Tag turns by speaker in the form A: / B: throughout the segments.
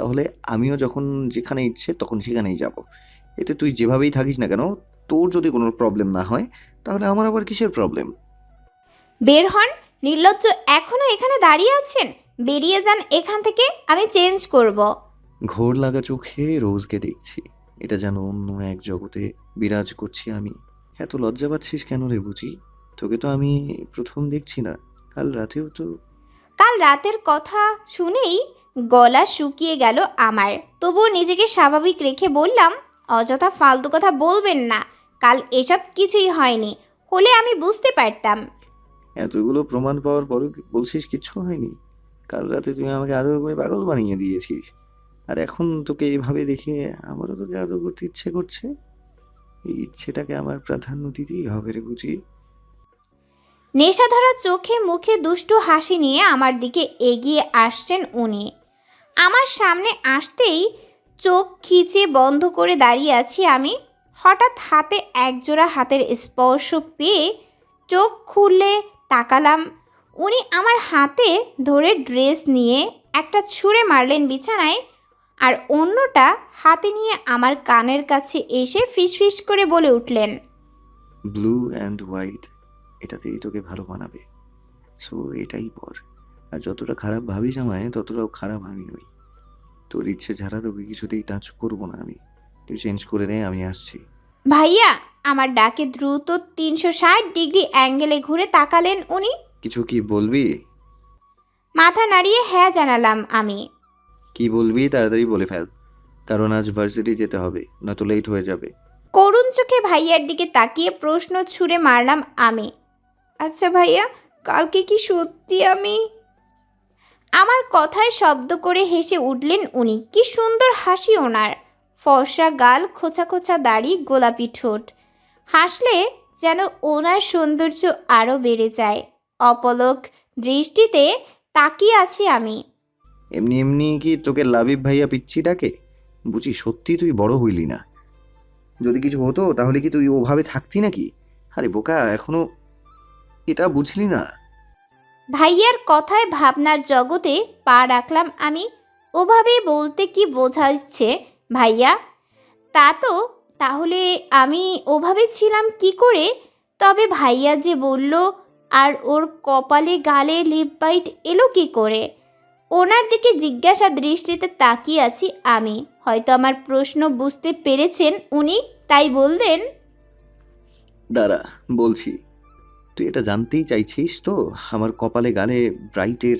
A: তাহলে আমিও যখন যেখানে ইচ্ছে তখন সেখানেই যাব। এতে তুই যেভাবেই থাকিস না কেন, তোর যদি কোনো প্রবলেম না হয় তাহলে আমার আবার কিসের প্রবলেম?
B: বের হন, নির্লজ্জ, এখনো এখানে দাঁড়িয়ে আছেন? বেরিয়ে যান এখান থেকে, আমি চেঞ্জ করব।
A: ঘোর লাগা চোখে রোজকে দেখছি, এটা যেন অন্য এক জগতে বিরাজ করছি আমি। এত লজ্জা পাচ্ছিস কেন রে বুঝি? তোকে তো আমি প্রথম দেখছি না, কাল রাতেও তো।
B: কাল রাতের কথা শুনেই গলা শুকিয়ে গেল আমার। তবুও নিজেকে স্বাভাবিক রেখে বললাম, অযথা ফালতু কথা বলবেন না। কাল এসব কিছুই হয়নি, হলে আমি বুঝতে পারতাম।
A: এতগুলো প্রমাণ পাওয়ার পরও বলছিস কিচ্ছু হয়নি? কাল রাতে তুই আমাকে আদর করে পাগল বানিয়ে দিয়েছিস, আর এখন তোকে এইভাবে দেখে আমারও তোকে আদর করতে ইচ্ছে করছে। এই ইচ্ছেটাকে আমার প্রাধান্য দিতেই হবে রে বুঝি।
B: নেশাধরা চোখে মুখে দুষ্টু হাসি নিয়ে আমার দিকে এগিয়ে আসছেন উনি। আমার সামনে আসতেই চোখ খিচে বন্ধ করে দাঁড়িয়ে আছি আমি। হঠাৎ হাতে একজোড়া হাতের স্পর্শ পেয়ে চোখ খুলে তাকালাম। উনি আমার হাতে ধরে ড্রেস নিয়ে একটা ছুঁড়ে মারলেন বিছানায়, আর অন্যটা হাতে নিয়ে আমার কানের কাছে এসে ফিসফিস করে বলে উঠলেন,
A: ব্লু অ্যান্ড হোয়াইট, এটাতেই তোকে ভালো মানাবে। সো এটাই পর। আর যতটা খারাপ ভাবিস আমায়, ততটাও খারাপ আমি নই। তোর ইচ্ছে ছাড়া তোকে কিছুতেই টাচ করবো না আমি। তুই চেঞ্জ করে নে, আমি আসছি।
B: ভাইয়া। আমার ডাকে দ্রুত 360 ডিগ্রি অ্যাঙ্গেলে ঘুরে তাকালেন উনি।
A: কিছু কি বলবি?
B: মাথা নাড়িয়ে হ্যাঁ জানালাম আমি।
A: কি বলবি তাড়াতাড়ি বলে ফেল, কারণ আজ ভার্সিটি যেতে হবে, নয়তো লেট হয়ে যাবে।
B: করুণ চোখে ভাইয়ার দিকে তাকিয়ে প্রশ্ন ছুড়ে মারলাম আমি। আচ্ছা ভাইয়া, কালকে কি সত্যি আমি? আমার কথায় শব্দ করে হেসে উঠলেন উনি। কি সুন্দর হাসি ওনার, ফর্সা গাল, খোঁচা খোঁচা দাড়ি, গোলাপি ঠোঁট। হাসলে যেন ওনার সৌন্দর্য আরও বেড়ে যায়। অপলক দৃষ্টিতে তাকিয়ে আছি আমি।
A: এমনি এমনি কি তোকে লাবিব ভাইয়া পিচ্ছি ডাকে? বুঝি সত্যি তুই বড় হইলি না। যদি কিছু হতো তাহলে কি তুই ওভাবে থাকতি নাকি? আরে বোকা, এখনো এটা বুঝলি না?
B: ভাইয়ার কথায় ভাবনার জগতে পা রাখলাম আমি। ওভাবে বলতে কি বোঝাচ্ছে ভাইয়া? তা তো, তাহলে আমি ওভাবে ছিলাম কি করে? তবে ভাইয়া যে বলল, আর ওর কপালে গালে লিপ বাইট এলো কি করে? ওনার দিকে জিজ্ঞাসা দৃষ্টিতে তাকিয়ে আছি আমি। হয়তো আমার প্রশ্ন বুঝতে পেরেছেন উনি, তাই বললেন,
A: দাঁড়া, বলছি। তুই এটা জানতেই চাইছিস তো, আমার কপালে গালে ব্রাইটের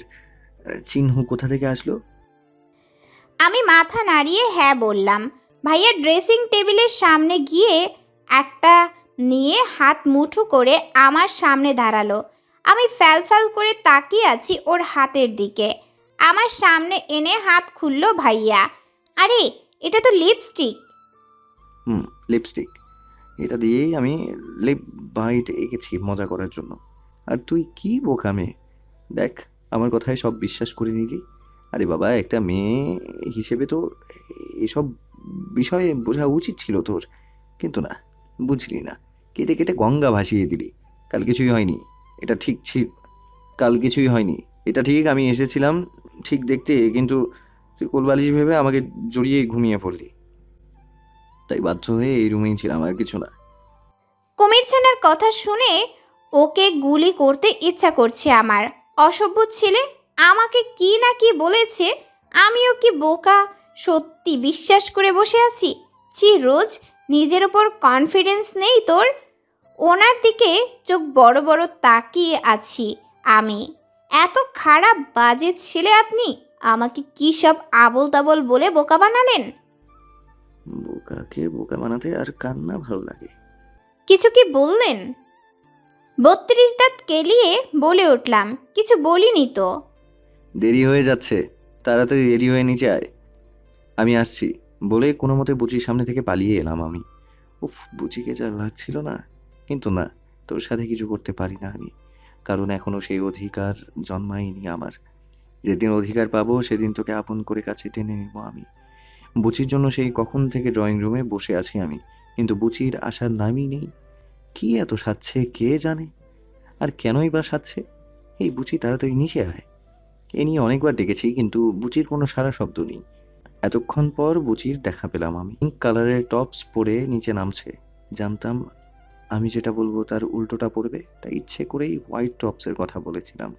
A: চিহ্ন কোথা থেকে আসলো?
B: আমি মাথা নাড়িয়ে হ্যাঁ বললাম। ভাইয়া ড্রেসিং টেবিলের সামনে গিয়ে একটা নিয়ে হাত মুঠো করে আমার সামনে দাঁড়ালো। আমি ফ্যাল করে তাকিয়ে আছি ওর হাতের দিকে। আমার সামনে এনে হাত খুললো ভাইয়া। আরে, এটা তো লিপস্টিক।
A: হুম, লিপস্টিক। এটা দিয়েই আমি লিপ বাইট এঁকেছি মজা করার জন্য। আর তুই কি বোকা মেয়ে! দেখ, আমার কথায় সব বিশ্বাস করে নিলি। আরে বাবা, একটা মেয়ে হিসেবে তো এসব বিষয়ে বোঝা উচিত ছিল তোর, কিন্তু না, বুঝলি না। কেটে কেটে গঙ্গা ভাসিয়ে দিলি। কাল কিছুই হয়নি, এটা ঠিক ছিল। কাল কিছুই হয়নি, এটা ঠিক। আমি এসেছিলাম ঠিক দেখতে, কিন্তু তুই কোলবালিশ ভেবে আমাকে জড়িয়ে ঘুমিয়ে পড়লি। তাই বাধ্য হয়ে এই রুমেই ছিলাম, আর কিছু না।
B: কুমির ছানার কথা শুনে ওকে গুলি করতে ইচ্ছা করছে আমার। অসভ্য ছেলে, আমাকে কি না কি বলেছে, আমিও কি বোকা সত্যি বিশ্বাস করে বসে আছি? ছি রোজ, নিজের ওপর কনফিডেন্স নেই তোর? ওনার দিকে চোখ বড় বড় তাকিয়ে আছি আমি। এত খারাপ বাজে ছেলে আপনি? আমাকে কি সব আবোল তাবোল বলে বোকা বানালেন?
A: বোকাকে বোকা বানাতে আর কার না ভালো লাগে?
B: কিছু কি বললেন? 32 দাঁত কেলিয়ে বলে উঠলাম, কিছু বলিনি তো।
A: দেরি হয়ে যাচ্ছে, তাড়াতাড়ি রেডি হয়ে নিচে আয়, আমি আসছি। বলে কোনো মতে বুচির সামনে থেকে পালিয়ে এলাম আমি। উফ, বুচিকে যা লাগছিল না! কিন্তু না, তোর সাথে কিছু করতে পারি না আমি, কারণ এখনো সেই অধিকার জন্মায়নি আমার। যেদিন অধিকার পাবো সেদিন তোকে আপন করে কাছে টেনে নেব আমি। বুচির জন্য সেই কখন থেকে ড্রয়িং রুমে বসে আছি আমি, কিন্তু বুচির আসার নামই নেই। কি এত সাচ্ছে কে জানে? আর কেনই বা সাচ্ছে? এই বুচি, তাড়াতাড়ি নিচে আয়। এ নিয়ে অনেকবার ডেকেছি, কিন্তু বুচির কোনো সাড়া শব্দ নেই। এতক্ষণ পর বুচির দেখা পেলাম আমি। পিঙ্ক কালারের টপস পরে নিচে নামছে। জানতাম আমি যেটা বলবো তার উল্টোটা পড়বে, তাই ইচ্ছে করেই হোয়াইট টপসের কথা বলেছিলাম।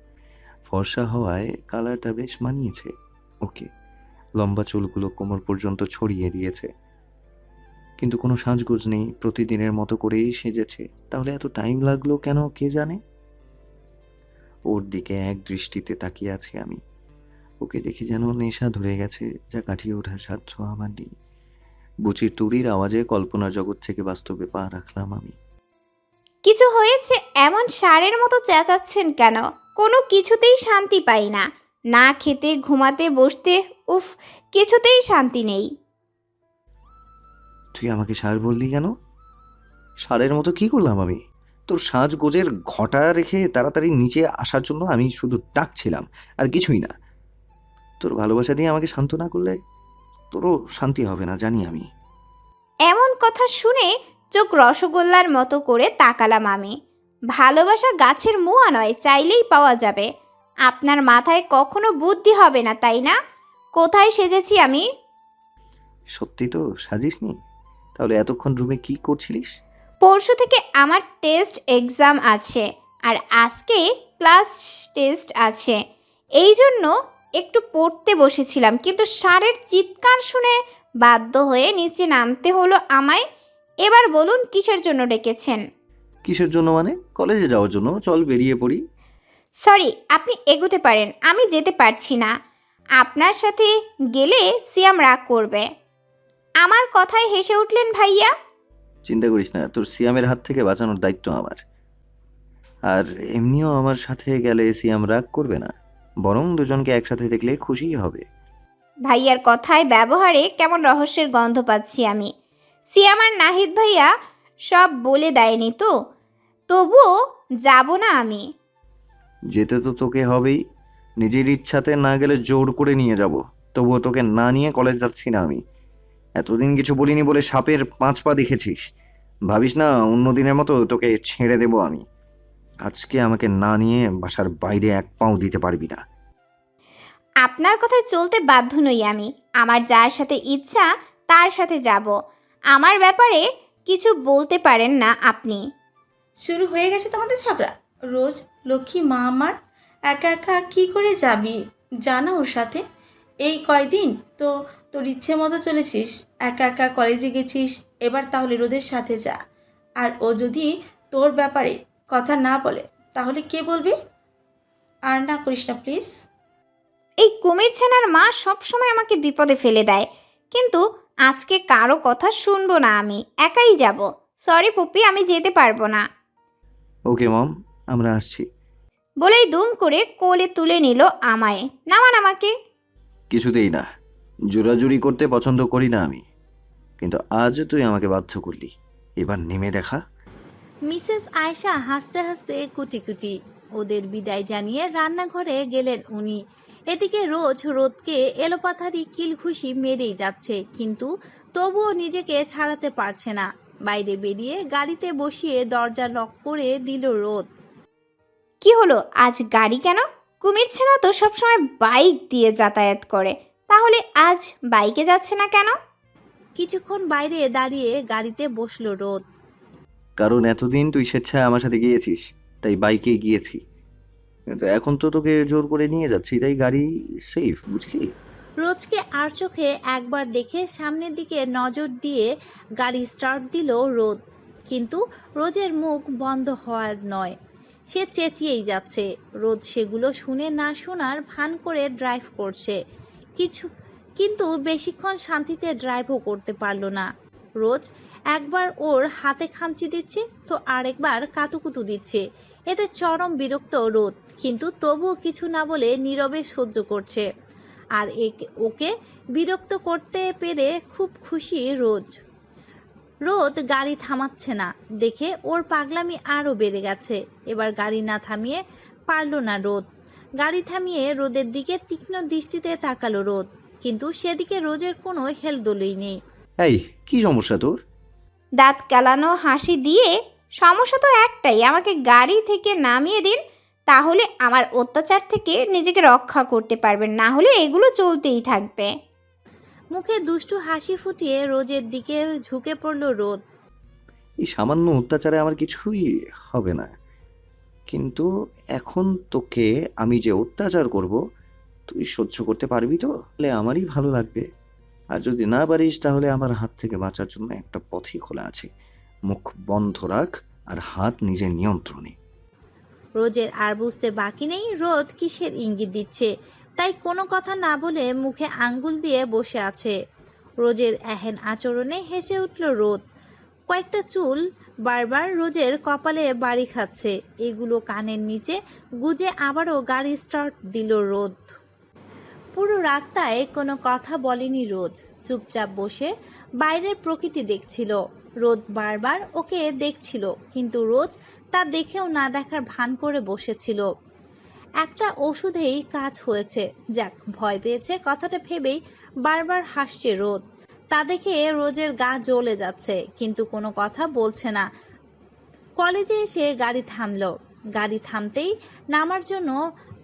A: ফর্সা হওয়ায় কালারটা বেশ মানিয়েছে ওকে। লম্বা চুলগুলো কোমর পর্যন্ত ছড়িয়ে দিয়েছে, কিন্তু কোনো সাজগোজ নেই, প্রতিদিনের মতো করেই সেজেছে। তাহলে এত টাইম লাগলো কেন কে জানে। ওর দিকে এক দৃষ্টিতে তাকিয়ে আছি আমি। ওকে দেখে যেন নেশা ধরে গেছে, যা কাটিয়ে ওঠার সাধ্য আমার নেই। বুচির তুড়ির আওয়াজে কল্পনার জগৎ থেকে বাস্তবে পা রাখলাম আমি।
B: কিছু হয়েছে এমন ষাঁড়ের মতো চেঁচাচ্ছেন কেন? কোনো কিছুতেই শান্তি পাই না। না খেতে, ঘুমাতে, বসতে, উফ, কিছুতেই শান্তি নেই।
A: তুই আমাকে ষাঁড় বললি কেন? ষাঁড়ের মতো কি করলাম আমি? তোর সাজগোজের ঘটা রেখে তাড়াতাড়ি নিচে আসার জন্য আমি শুধু ডাকছিলাম, আর কিছুই না। তোর ভালোবাসা দিয়ে আমাকে শান্ত না করলে তোরও শান্তি হবে না, জানি আমি।
B: এমন কথা শুনে চোখ রসগোল্লার মতো করে তাকালাম আমি। ভালোবাসা গাছের মোয়া নয়, চাইলেই পাওয়া যাবে। আপনার মাথায় কখনো বুদ্ধি হবে না, তাই না? কোথায় সেজেছি আমি?
A: সত্যি তো সাজিসনি? তাহলে এতক্ষণ রুমে কি করছিলিস?
B: পরশু থেকে আমার টেস্ট এক্সাম আছে, আর আজকে ক্লাস টেস্ট আছে। এই জন্য একটু পড়তে বসেছিলাম, কিন্তু ষাঁড়ের চিৎকার শুনে বাধ্য হয়ে নিচে নামতে হলো আমায়। এবার বলুন কিসের জন্য ডেকেছেন?
A: কিসের জন্য মানে? কলেজে যাওয়ার জন্য। চল বেরিয়ে পড়ি।
B: সরি, আপনি এগোতে পারেন, আমি যেতে পারছি না। আপনার সাথে গেলে সিয়াম রাগ করবে। আমার কথায় হেসে উঠলেন ভাইয়া।
A: চিন্তা করিস না, তোর সিয়ামের হাত থেকে বাঁচানোর দায়িত্ব আমার। আর এমনিও আমার সাথে গেলে সিয়াম রাগ করবে না, বরং দুজনকে একসাথে দেখলে খুশিই হবে।
B: ভাইয়ার কথায় ব্যবহারে কেমন রহস্যের গন্ধ পাচ্ছি আমি। সিয়াম আর নাহিদ ভাইয়া সব বলে দেয়নি তো? তবুও যাব না আমি।
A: যেতে তো তোকে হবেই। নিজের ইচ্ছাতে না গেলে জোর করে নিয়ে যাব। তবুও তোকে না নিয়ে কলেজ যাচ্ছি না আমি। এতদিন কিছু বলিনি বলে সাপের 5 পা দেখেছিস। ভাবিস না অন্য দিনের মতো তোকে ছেড়ে দেব আমি। আজকে আমাকে না নিয়ে বাসার বাইরে এক পাও দিতে পারবি না।
B: আপনার কথায় চলতে বাধ্য নই আমি। আমার যার সাথে ইচ্ছা তার সাথে যাব। আমার ব্যাপারে কিছু বলতে পারেন না আপনি।
C: শুরু হয়ে গেছে তোমাদের ঝগড়া। রোজ লক্ষ্মী মা আমার, একা একা কী করে যাবি জানা ওর সাথে? এই কয়দিন তো তোর ইচ্ছে মতো চলেছিস, একা একা কলেজে গেছিস। এবার তাহলে রোদের সাথে যা। আর ও যদি তোর ব্যাপারে কথা না বলে তাহলে কে বলবে? আর না করিস না প্লিজ।
B: এই কুমির ছানার মা সবসময় আমাকে বিপদে ফেলে দেয়, কিন্তু আজকে কারো কথা শুনবো না আমি, একাই যাব। সরি পুপি, আমি যেতে পারবো না।
A: ওকে মম, আমরা আসছি।
B: বলেই দুম করে কোলে তুলে নিল আমায়। নামান আমাকে।
A: কিছুতেই না। জোরাজুরি করতে পছন্দ করি না আমি, কিন্তু আজ তুই আমাকে বাধ্য করলি। এবার নেমে দেখা।
D: মিসেস আয়েশা হাসতে হাসতে কুটি কুটি ওদের বিদায় জানিয়ে রান্নাঘরে গেলেন উনি। এদিকে রোজ রোদকে এলোপাথারি কিলঘুষি মেরেই যাচ্ছে, কিন্তু তবুও নিজেকে ছাড়াতে পারছে না। বাইরে বেরিয়ে গাড়িতে বসিয়ে দরজা লক করে দিল রোদ।
B: কি হলো, আজ গাড়ি কেন? কুমির ছানা তো সবসময় বাইক দিয়ে যাতায়াত করে, তাহলে আজ বাইকে যাচ্ছে না কেন?
D: কিছুক্ষণ বাইরে দাঁড়িয়ে গাড়িতে বসলো রোদ।
A: কারণ এতদিন তুই স্বেচ্ছায় আমার সাথে গিয়েছিস, তাই বাইকে গিয়েছি। কিন্তু এখন তো তোকে জোর করে নিয়ে যাচ্ছি, তাই গাড়ি সেফ, বুঝলি?
D: রোজকে আর চোখে একবার দেখে সামনের দিকে নজর দিয়ে গাড়ি স্টার্ট দিল রোদ, কিন্তু রোজের মুখ বন্ধ হওয়ার নয়, সে চেঁচিয়েই যাচ্ছে। রোদ সেগুলো শুনে না শোনার ভান করে ড্রাইভ করছে, কিন্তু বেশিক্ষণ শান্তিতে ড্রাইভও করতে পারলো না। রোজ একবার ওর হাতে খামচি দিচ্ছে তো আরেকবার কাতুকুতু দিচ্ছে, এতে চরম বিরক্ত রোদ, কিন্তু তবুও কিছু না বলে নীরবে সহ্য করছে। আর ওকে বিরক্ত করতে পেরে খুব খুশি রোদ। রোদ গাড়ি থামাচ্ছে না দেখে ওর পাগলামি আরও বেড়ে গেছে। এবার গাড়ি না থামিয়ে পারল না রোদ। গাড়ি থামিয়ে রোদের দিকে তীক্ষ্ণ দৃষ্টিতে তাকালো রোদ, কিন্তু সেদিকে রোজের কোনো হেলদোলই নেই।
A: এই কি সমস্যা তোর?
B: দাঁত কেলানো হাসি দিয়ে, সমস্যা তো একটাই, আমাকে গাড়ি থেকে নামিয়ে দিন, তাহলে আমার অত্যাচার থেকে নিজেকে রক্ষা করতে পারবেন, না হলে এগুলো চলতেই থাকবে।
D: মুখে দুষ্টু হাসি ফুটিয়ে রোজের দিকে ঝুঁকে পড়ল রোদ।
A: এই সামান্য অত্যাচারে আমার কিছুই হবে না, কিন্তু এখন তোকে আমি যে অত্যাচার করব তুই সহ্য করতে পারবি তো? তাহলে আমারই ভালো লাগবে। আর যদি না পারিস তাহলে আমার হাত থেকে বাঁচার জন্য একটা পথই খোলা আছে। মুখ বন্ধ রাখ আর হাত নিজের নিয়ন্ত্রণে।
D: রোজের আর বুঝতে বাকি নেই রোদ কিসের ইঙ্গিত দিচ্ছে, তাই কোনো কথা না বলে মুখে আঙ্গুল দিয়ে বসে আছে। রোজের এহেন আচরণে হেসে উঠল রোদ। কয়েকটা চুল বারবার রোজের কপালে বাড়ি খাচ্ছে, এগুলো কানের নিচে গুজে আবারও গাড়ি স্টার্ট দিল রোদ। পুরো রাস্তায় কোনো কথা বলেনি রোজ, চুপচাপ বসে বাইরের প্রকৃতি দেখছিল। রোদ বারবার ওকে দেখছিল, কিন্তু রোজ তা দেখেও না দেখার ভান করে বসেছিল। একটা ওষুধেই কাজ হয়েছে, যাক, ভয় পেয়েছে কথাটা ভেবেই বারবার হাসছে রোদ। তা দেখে রোজের গা জ্বলে যাচ্ছে, কিন্তু কোনো কথা বলছে না। কলেজে এসে গাড়ি থামলো। গাড়ি থামতেই নামার জন্য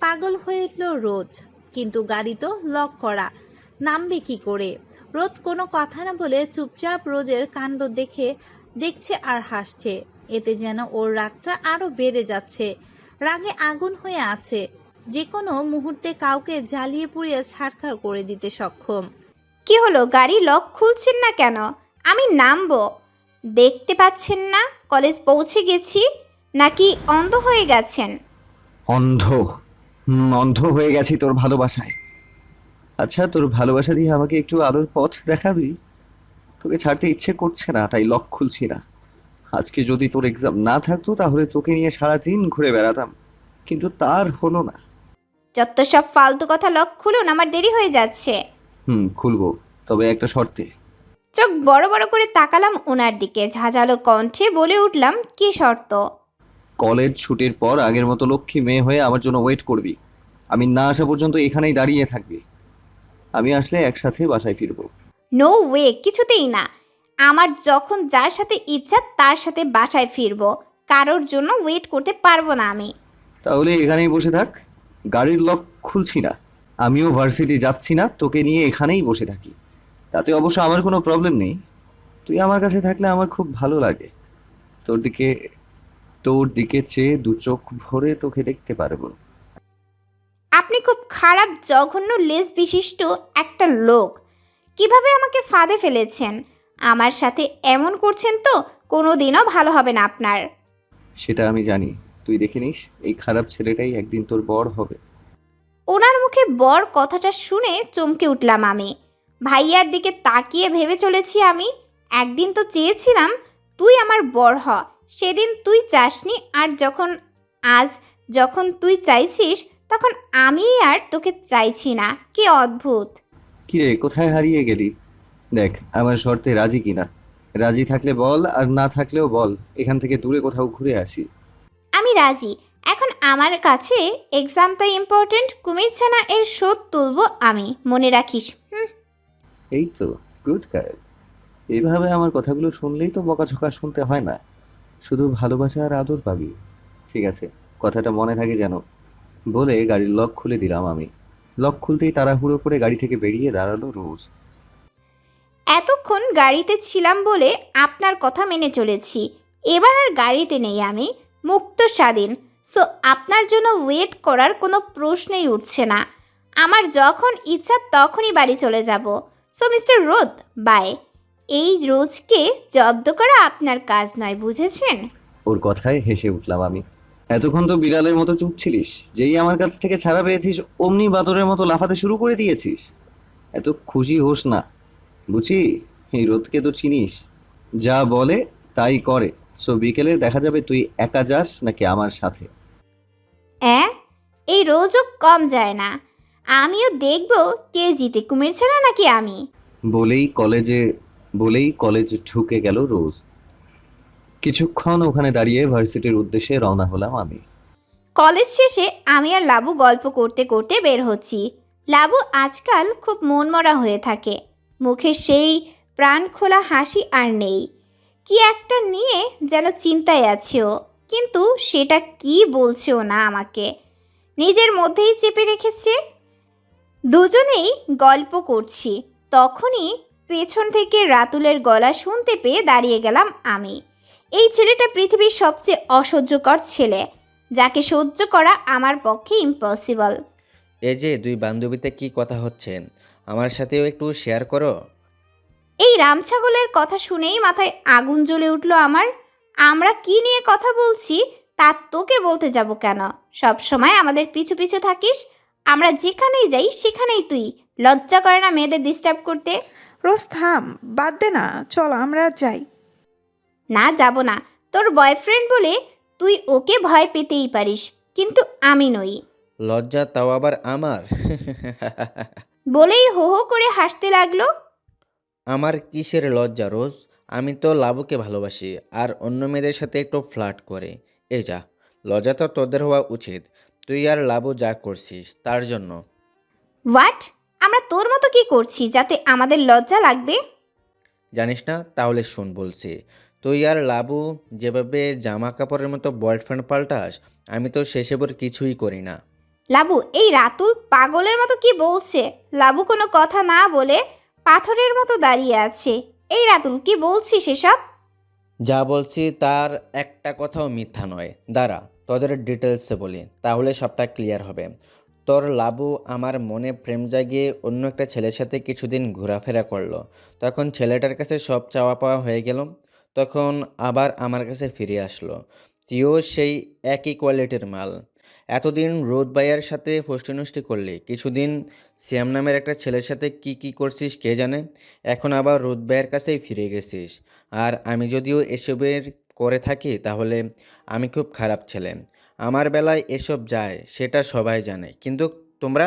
D: পাগল হয়ে উঠল রোজ, কিন্তু গাড়ি তো লক করা, নামবে কি করে? রোদ কোনো কথা না বলে চুপচাপ রোজের কাণ্ড দেখছে আর হাসছে। এতে যেন ওর রাগটা আরো বেড়ে যাচ্ছে। রাগে আগুন হয়ে আছে, যে কোনো মুহূর্তে কাউকে জ্বালিয়ে পুড়িয়ে ছারখার করে দিতে সক্ষম।
B: কি হলো, গাড়ি লক খুলছেন না কেন? আমি নামবো। দেখতে পাচ্ছেন না কলেজ পৌঁছে গেছি? নাকি অন্ধ হয়ে গেছেন?
A: অন্ধ? অন্ধ হয়ে গেছি তোর ভালোবাসায়। আচ্ছা, তোর ভালোবাসা দিয়ে আমাকে একটু আলোর পথ দেখাবি? তোকে ছাড়তে ইচ্ছে করছে না, তাই লক খুলছি না। আজকে যদি তোর এক্সাম না থাকতো তাহলে তোকে নিয়ে সারাদিন ঘুরে বেড়াতাম, কিন্তু তার হলো না।
B: যত সব ফালতু কথা, লক খুলুন, আমার দেরি হয়ে যাচ্ছে।
A: খুলবো, তবে একটা শর্তে।
B: চোখ বড় বড় করে তাকালাম ওনার দিকে, ঝাঁঝালো কণ্ঠে বলে উঠলাম, কি শর্ত?
A: কলেজ ছুটির পর আগের মতো লক্ষ্মী মেয়ে হয়ে আমার জন্য ওয়েট করবি। আমি না আসা পর্যন্ত এখানেই দাঁড়িয়ে থাকবি। আমি আসলে একসাথে বাসায় ফিরবো।
B: নো ওয়ে, কিছুতেই না। আমার যখন যার সাথে ইচ্ছা তার সাথে বাসায় ফিরবো, কারোর জন্য ওয়েট করতে পারবো না আমি।
A: তাহলে এখানেই বসে থাক, গাড়ির লক খুলছি না। আমিও ভার্সিটি যাচ্ছি না, তোকে নিয়ে এখানেই বসে থাকি। তাতে অবশ্য আমার কোনো প্রবলেম নেই। তুই আমার কাছে থাকলে আমার খুব ভালো লাগে। তোর দিকে চেয়ে দু চোখ ভরে তোকে দেখতে পারবো।
B: আপনি খুব খারাপ, জঘন্য লেজ বিশিষ্ট একটা লোক। কিভাবে আমাকে ফাঁদে ফেলেছেন? আমার সাথে এমন করছেন তো কোনো দিনও ভালো হবে না আপনার।
A: সেটা আমি জানি, তুই দেখে নিস, এই খারাপ ছেলেটাই একদিন তোর বর হবে।
B: ওনার মুখে বর কথাটা শুনে চমকে উঠলাম আমি। ভাইয়ার দিকে তাকিয়ে ভেবে চলেছি আমি, একদিন তো চেয়েছিলাম তুই আমার বর হ, সেদিন তুই চাসনি, আর যখন তুই চাইছিস তখন আমি আর তোকে চাইছি না। কি অদ্ভুত!
A: কিরে, কোথায় হারিয়ে গেলি? দেখ আমার শর্তে রাজি কিনা। রাজি থাকলে বল, আর না থাকলেও বল, এখান থেকে দূরে কোথাও ঘুরে আসি।
B: আমি রাজি। এখন আমার কাছে এক্সামটা ইম্পর্টেন্ট, কুমিরছানা এর শোধ তুলবো আমি, মনে রাখিস।
A: এই তো, গুড গার্ল। এইভাবে আমার কথাগুলো শুনলেই তো বকাঝকা শুনতে হয় না, শুধু ভালোবাসা আর আদর পাবি। ঠিক আছে, কথাটা মনে থাকে যেন। বলে গাড়ির লক খুলে দিলাম আমি। লক খুলতেই তাড়াহুড়ো করে গাড়ি থেকে বেরিয়ে দাঁড়ালো রোজ।
B: এতক্ষণ গাড়িতে ছিলাম বলে আপনার কথা মেনে চলেছি, এবার আর গাড়িতে নেই, আমি মুক্ত স্বাধীন। সো আপনার জন্য ওয়েট করার কোনো প্রশ্নই উঠছে না। আমার যখন ইচ্ছা তখনই বাড়ি চলে যাব। সো মিস্টার রোদ, বাই। এই রোজকে জব্দ করা আপনার কাজ নয়, বুঝেছেন?
A: ওর কথায় হেসে উঠলাম আমি। এতক্ষণ তো বিড়ালের মতো চুপ ছিলিস, যেই আমার কাছ থেকে ছাড়া পেয়েছিস অমনি বাদরের মতো লাফাতে শুরু করে দিয়েছিস। এত খুশি হোস না, বুঝি? এই রোদকে তো চিনিস, যা বলে তাই করে। সো বিকেলে দেখা যাবে তুই একা যাস নাকি আমার সাথে।
B: এই রোজও কম যায় না। আমিও দেখব কে জিতে, কুমিরছানা নাকি আমি।
A: বলেই কলেজ ঢুকে গেল রোজ। কিছুক্ষণ ওখানে দাঁড়িয়ে ভার্সিটির উদ্দেশ্যে রওনা হলাম আমি।
B: কলেজ শেষে আমি আর লাবু গল্প করতে করতে বের হচ্ছি। লাবু আজকাল খুব মনমরা হয়ে থাকে, মুখে সেই প্রাণ খোলা হাসি আর নেই। কি একটা নিয়ে যেন চিন্তায় আছে ও, কিন্তু সেটা কি বলছে ও না আমাকে, নিজের মধ্যেই চেপে রেখেছে। দুজনেই গল্প করছি, তখনই পেছন থেকে রাতুলের গলা শুনতে পেয়ে দাঁড়িয়ে গেলাম আমি। এই ছেলেটা পৃথিবীর সবচেয়ে অসহ্যকর ছেলে, যাকে সহ্য করা আমার পক্ষে ইম্পসিবল।
E: এই যে দুই বান্ধবীতে কি কথা হচ্ছে, আমার সাথেও একটু শেয়ার করো।
B: এই রামছাগলের কথা শুনেই মাথায় আগুন জ্বলে উঠল আমার। আমরা কি নিয়ে কথা বলছি তা তোকে বলতে যাব কেন? সব সময় আমাদের পিছু পিছু থাকিস, আমরা যেখানেই যাই সেখানেই তুই। লজ্জা করে না মেয়েদের ডিস্টার্ব করতে?
F: রোজ থাম, বাদ দে না, চল আমরা যাই।
B: না, যাব না। তোর বয়ফ্রেন্ড বলে তুই ওকে ভয় পেতেই পারিস, কিন্তু আমি নই।
E: লজ্জা তাও আবার আমার?
B: বলেই হো হো করে হাসতে লাগলো।
E: আমার কিসের লজ্জা রোজ? আমি তো লাবুকে ভালোবাসি, আর অন্য মেয়েদের সাথে একটু ফ্লার্ট করে। এই যা, লজ্জা তো তোদের হওয়া উচিত। তুই আর লাবু যা করছিস তার জন্য।
B: হোয়াট? আমরা তোর মতো কি করছি যাতে আমাদের লজ্জা লাগবে?
E: জানিস না? তাহলে শোন বলছি। তুই আর লাবু যেভাবে জামা কাপড়ের মতো বয়ফ্রেন্ড পাল্টাস, আমি তো সেসবের কিছুই করি না।
B: লাবু, এই রাতুল পাগলের মতো কি বলছে? লাবু কোনো কথা না বলে পাথরের মতো দাঁড়িয়ে আছে। এই রাতুল, কি বলছিস এসব?
E: যা বলছি তার একটা কথাও মিথ্যা নয়। দাঁড়া, তোদের ডিটেলসে বলি, তাহলে সবটা ক্লিয়ার হবে। তোর লাবু আমার মনে প্রেম জাগিয়ে অন্য একটা ছেলের সাথে কিছুদিন ঘোরাফেরা করলো। তখন ছেলেটার কাছে সব চাওয়া পাওয়া হয়ে গেল। তখন আবার আমার কাছে ফিরে আসলো। তুইও সেই একই কোয়ালিটির মাল। এতদিন রোদ ভাইয়ার সাথে ফষ্টি করলি, কিছুদিন শ্যাম নামের একটা ছেলের সাথে কি করছিস কে জানে। এখন আবার রোদ ভাইয়ের কাছেই ফিরে গেছিস। আর আমি যদিও এসবের করে থাকি, তাহলে আমি খুব খারাপ ছেলে। আমার বেলায় এসব যায় সেটা সবাই জানে, কিন্তু তোমরা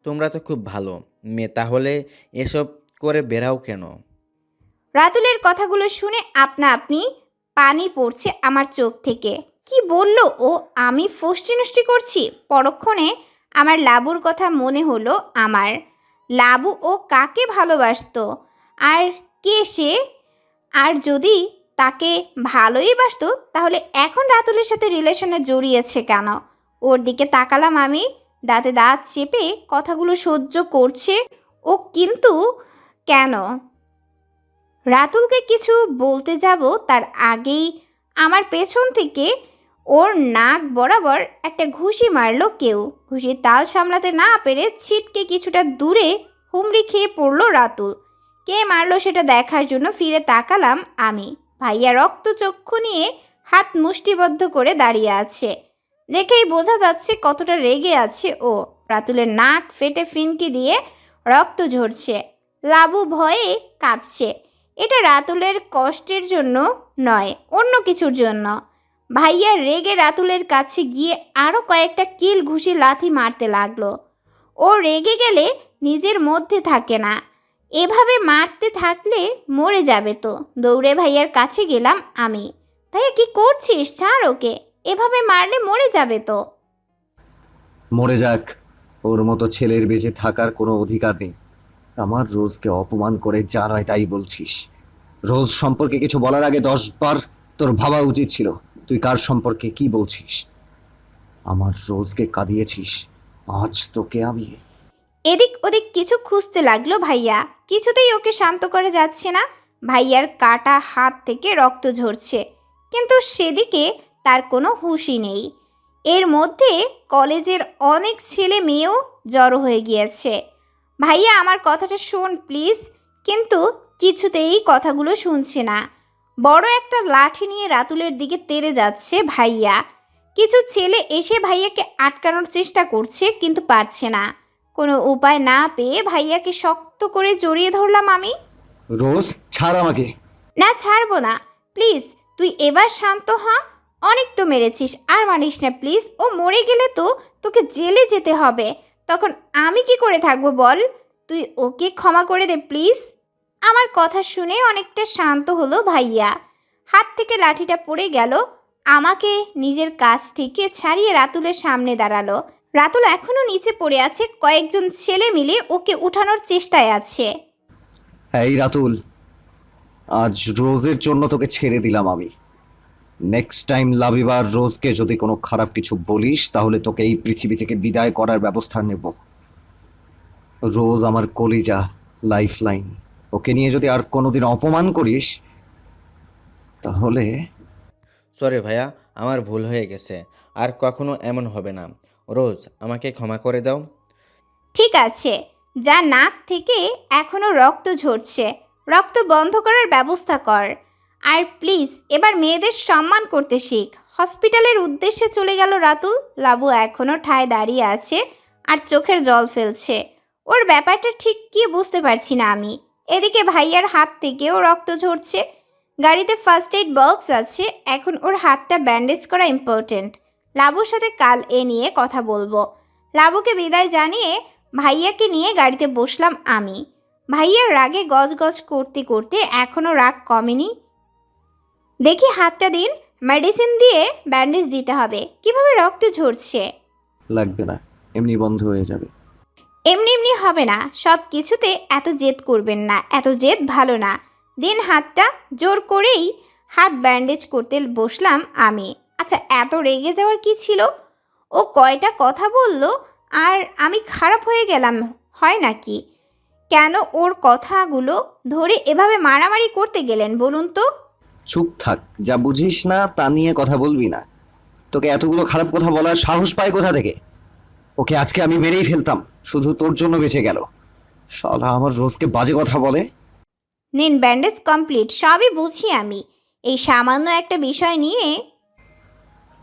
E: তোমরা তো খুব ভালো মেয়ে, তাহলে এসব করে বেরাও কেন?
B: রাতুলের কথাগুলো শুনে আপনা আপনি পানি পড়ছে আমার চোখ থেকে। কি বলল ও? আমি ফষ্টি নষ্টি করছি? পরক্ষণে আমার লাবুর কথা মনে হলো আমার। লাবু ও কাকে ভালোবাসতো, আর কে সে? আর যদি তাকে ভালোই বাসতো তাহলে এখন রাতুলের সাথে রিলেশনে জড়িয়েছে কেন? ওর দিকে তাকালাম আমি, দাঁতে দাঁত চেপে কথাগুলো সহ্য করছে ও, কিন্তু কেন? রাতুলকে কিছু বলতে যাব তার আগেই আমার পেছন থেকে ওর নাক বরাবর একটা ঘুষি মারলো কেউ। ঘুষির তাল সামলাতে না পেরে ছিটকে কিছুটা দূরে হুমড়ি খেয়ে পড়লো রাতুল। কে মারলো সেটা দেখার জন্য ফিরে তাকালাম আমি। ভাইয়া রক্তচক্ষু নিয়ে হাত মুষ্টিবদ্ধ করে দাঁড়িয়ে আছে। দেখেই বোঝা যাচ্ছে কতটা রেগে আছে ও। রাতুলের নাক ফেটে ফিনকি দিয়ে রক্ত ঝরছে। লাবু ভয়ে কাঁপছে। এটা রাতুলের কষ্টের জন্য নয়, অন্য কিছুর জন্য। ভাইয়া রেগে রাতুলের কাছে গিয়ে আরও কয়েকটা কিল ঘুষি লাথি মারতে লাগলো। ও রেগে গেলে নিজের মধ্যে থাকে না, এভাবে মারতে থাকলে মরে যাবে তো। দৌড়ে ভাইয়ার কাছে গেলাম আমি। ভাইয়া, কি করছিস? ছাড় ওকে, এভাবে মারলে মরে যাবে তো।
A: মরে যাক, ওর মতো ছেলের বেঁচে থাকার কোনো অধিকার নেই। আমার রোজকে অপমান করে যা নয় তাই বলছিস। রোজ সম্পর্কে কিছু বলার আগে 10 বার তোর ভাবা উচিত ছিল তুই কার সম্পর্কে কি বলছিস। আমার রোজকে কাঁদিয়েছিস, আজ তোকে আমি।
B: এদিক ওদিক কিছু খুঁজতে লাগলো ভাইয়া, কিছুতেই ওকে শান্ত করে যাচ্ছে না। ভাইয়ার কাটা হাত থেকে রক্ত ঝরছে, কিন্তু সেদিকে তার কোনো হুঁশই নেই। এর মধ্যে কলেজের অনেক ছেলে মেয়েও জড়ো হয়ে গিয়েছে। ভাইয়া, আমার কথাটা শোন প্লিজ। কিন্তু কিছুতেই কথাগুলো শুনছে না। বড় একটা লাঠি নিয়ে রাতুলের দিকে তেড়ে যাচ্ছে ভাইয়া। কিছু ছেলে এসে ভাইয়াকে আটকানোর চেষ্টা করছে, কিন্তু পারছে না। কোনো উপায় না পেয়ে ভাইয়াকে শক্ত করে জড়িয়ে ধরলাম আমি।
A: রোজ, ছাড় আমাকে।
B: না, ছাড়বো না, প্লিজ। তুই এবার শান্ত হ। অনেক তো মেরেছিস, আর মানিস না প্লিজ। ও মরে গেলে তো তোকে জেলে যেতে হবে, তখন আমি কি করে থাকবো বল? তুই ওকে ক্ষমা করে দে প্লিজ। আমার কথা শুনে অনেকটা শান্ত হলো ভাইয়া। হাত থেকে লাঠিটা পড়ে গেল। আমাকে নিজের কাছ থেকে ছাড়িয়ে রাতুলের সামনে দাঁড়ালো। রাতুল এখনো নিচে পড়ে আছে। কয়েকজন ছেলে মিলে ওকে উঠানোর চেষ্টায় আছে।
A: এই রাতুল, আজ রোজের জন্য তোকে ছেড়ে দিলাম আমি। নেক্সট টাইম লাবিবার রোজকে যদি কোনো খারাপ কিছু বলিস তাহলে তোকে এই পৃথিবী থেকে বিদায় করার ব্যবস্থা নেব। রোজ আমার কলিজা, লাইফ লাইন। ওকে নিয়ে যদি আর কোনোদিন অপমান করিস তাহলে
E: সরি ভাইয়া, আমার ভুল হয়ে গেছে। আর কখনো এমন হবে না। রোজ, আমাকে ক্ষমা করে দাও।
B: ঠিক আছে, যা নাক থেকে এখনো রক্ত ঝরছে, রক্ত বন্ধ করার ব্যবস্থা কর। আর প্লিজ এবার মেয়েদের সম্মান করতে শিখ। হসপিটালের উদ্দেশ্যে চলে গেল রাতুল। লাবু এখনো ঠায় দাঁড়িয়ে আছে আর চোখের জল ফেলছে। ওর ব্যাপারটা ঠিক কি বুঝতে পারছি না আমি। এদিকে ভাইয়ার হাত থেকেও রক্ত ঝরছে। গাড়িতে ফার্স্ট এইড বক্স আছে, এখন ওর হাতটা ব্যান্ডেজ করা ইম্পর্টেন্ট। লাবুর সাথে কাল এ নিয়ে কথা বলবো। লাবুকে বিদায় জানিয়ে ভাইয়াকে নিয়ে গাড়িতে বসলাম আমি। ভাইয়ার রাগে গজগজ করতে করতে এখনও রাগ কমেনি। দেখি হাতটা দিন, মেডিসিন দিয়ে ব্যান্ডেজ দিতে হবে। কিভাবে রক্ত ঝরছে?
A: লাগবে না, এমনি বন্ধ হয়ে যাবে।
B: এমনি এমনি হবে না, সব কিছুতে এত জেদ করবেন না, এত জেদ ভালো না। দিন হাতটা। জোর করেই হাত ব্যান্ডেজ করতে বসলাম আমি। আচ্ছা, এত রেগে যাওয়ার কি ছিল? ও কয়টা কথা বলল আর আমি খারাপ হয়ে গেলাম, হয় নাকি? কেন ওর কথাগুলো ধরে এভাবে মারামারি করতে গেলেন বলুন তো?
A: চুপ থাক, যা বুঝিস না তা নিয়ে কথা বলবি না। তোকে এতগুলো খারাপ কথা বলার সাহস পায় কোথা থেকে? ওকে আজকে আমি মেরেই ফেলতাম, শুধু তোর জন্য বেঁচে গেল। শালা আমার রোজকে বাজে কথা বলে।
B: নিন ব্যান্ডেজ কমপ্লিট, সবই বুঝি আমি। এই সামান্য একটা বিষয় নিয়ে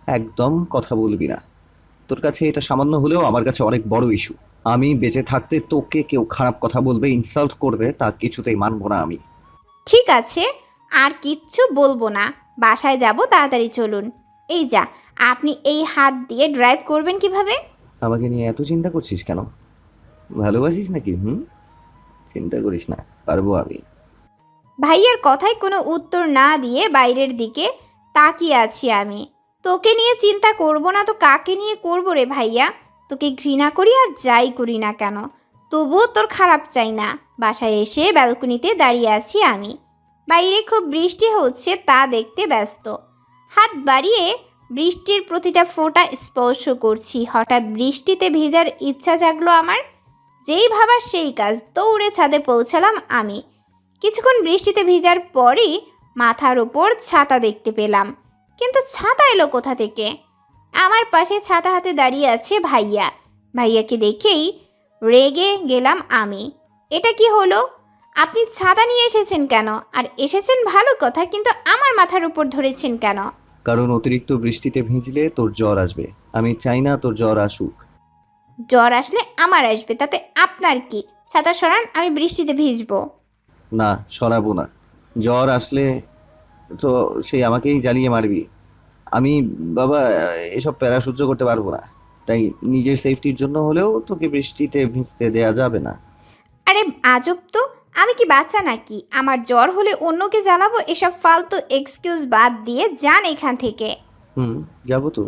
A: একদম কথা বলবি না। তোর কাছে এটা সামান্য হলেও আমার কাছে অনেক বড় ইস্যু। আমি বেঁচে থাকতে তোকে কেউ খারাপ কথা বলবে, ইনসাল্ট করবে, তা কিছুতেই মানবো না আমি।
B: ঠিক আছে, আর কিচ্ছু বলবো না। বাসায় যাব, তাড়াতাড়ি চলুন। এই যা, আপনি এই হাত দিয়ে ড্রাইভ করবেন কিভাবে?
A: আমাকে নিয়ে এত চিন্তা করছিস কেন? ভালোবাসিস নাকি? চিন্তা করিস না, পারবো আমি।
B: ভাইয়ার কথায় কোনো উত্তর না দিয়ে বাইরের দিকে তাকিয়ে আছি আমি। তোকে নিয়ে চিন্তা করব না তো কাকে নিয়ে করবো রে ভাইয়া? তোকে ঘৃণা করি আর যাই করি না কেন, তবুও তোর খারাপ চাই না। বাসায় এসে ব্যালকনিতে দাঁড়িয়ে আছি আমি। বাইরে খুব বৃষ্টি হচ্ছে, তা দেখতে ব্যস্ত। হাত বাড়িয়ে বৃষ্টির প্রতিটা ফোঁটা স্পর্শ করছি। হঠাৎ বৃষ্টিতে ভেজার ইচ্ছা জাগলো আমার। যেই ভাবা সেই কাজ, দৌড়ে ছাদে পৌঁছালাম আমি। কিছুক্ষণ বৃষ্টিতে ভিজার পরই মাথার ওপর ছাতা দেখতে পেলাম, কিন্তু ছাতা এলো কোথা থেকে? আমার পাশে ছাতা হাতে দাঁড়িয়ে আছে ভাইয়া। ভাইয়াকে দেখেই রেগে গেলাম আমি। এটা কি হলো? আপনি ছাতা নিয়ে এসেছেন কেন? আর এসেছেন ভালো কথা, কিন্তু আমার মাথার উপর ধরেছেন কেন?
A: কারণ অতিরিক্ত বৃষ্টিতে ভিজলে তোর জ্বর আসবে। আমি চাই না তোর জ্বর আসুক।
B: জ্বর আসলে আমার আসবে, তাতে আপনার কি? ছাতা সরান, আমি বৃষ্টিতে ভিজবো।
A: না, সরাবো না। জ্বর আসলে তো সেই আমাকেই জ্বালিয়ে মারবি। আমি বাবা এসব প্যারা সহ্য করতে পারবো না। তাই নিজের সেফটির জন্য হলেও তোকে বৃষ্টিতে ভিজতে দেয়া যাবে না।
B: আরে আজব তো, আমি কি বাচ্চা নাকি? আমার জ্বর হলে অন্যকে জ্বালাবো? এসব ফালতু এক্সকিউজ বাদ দিয়ে যান এখান থেকে।
A: যাবো তো,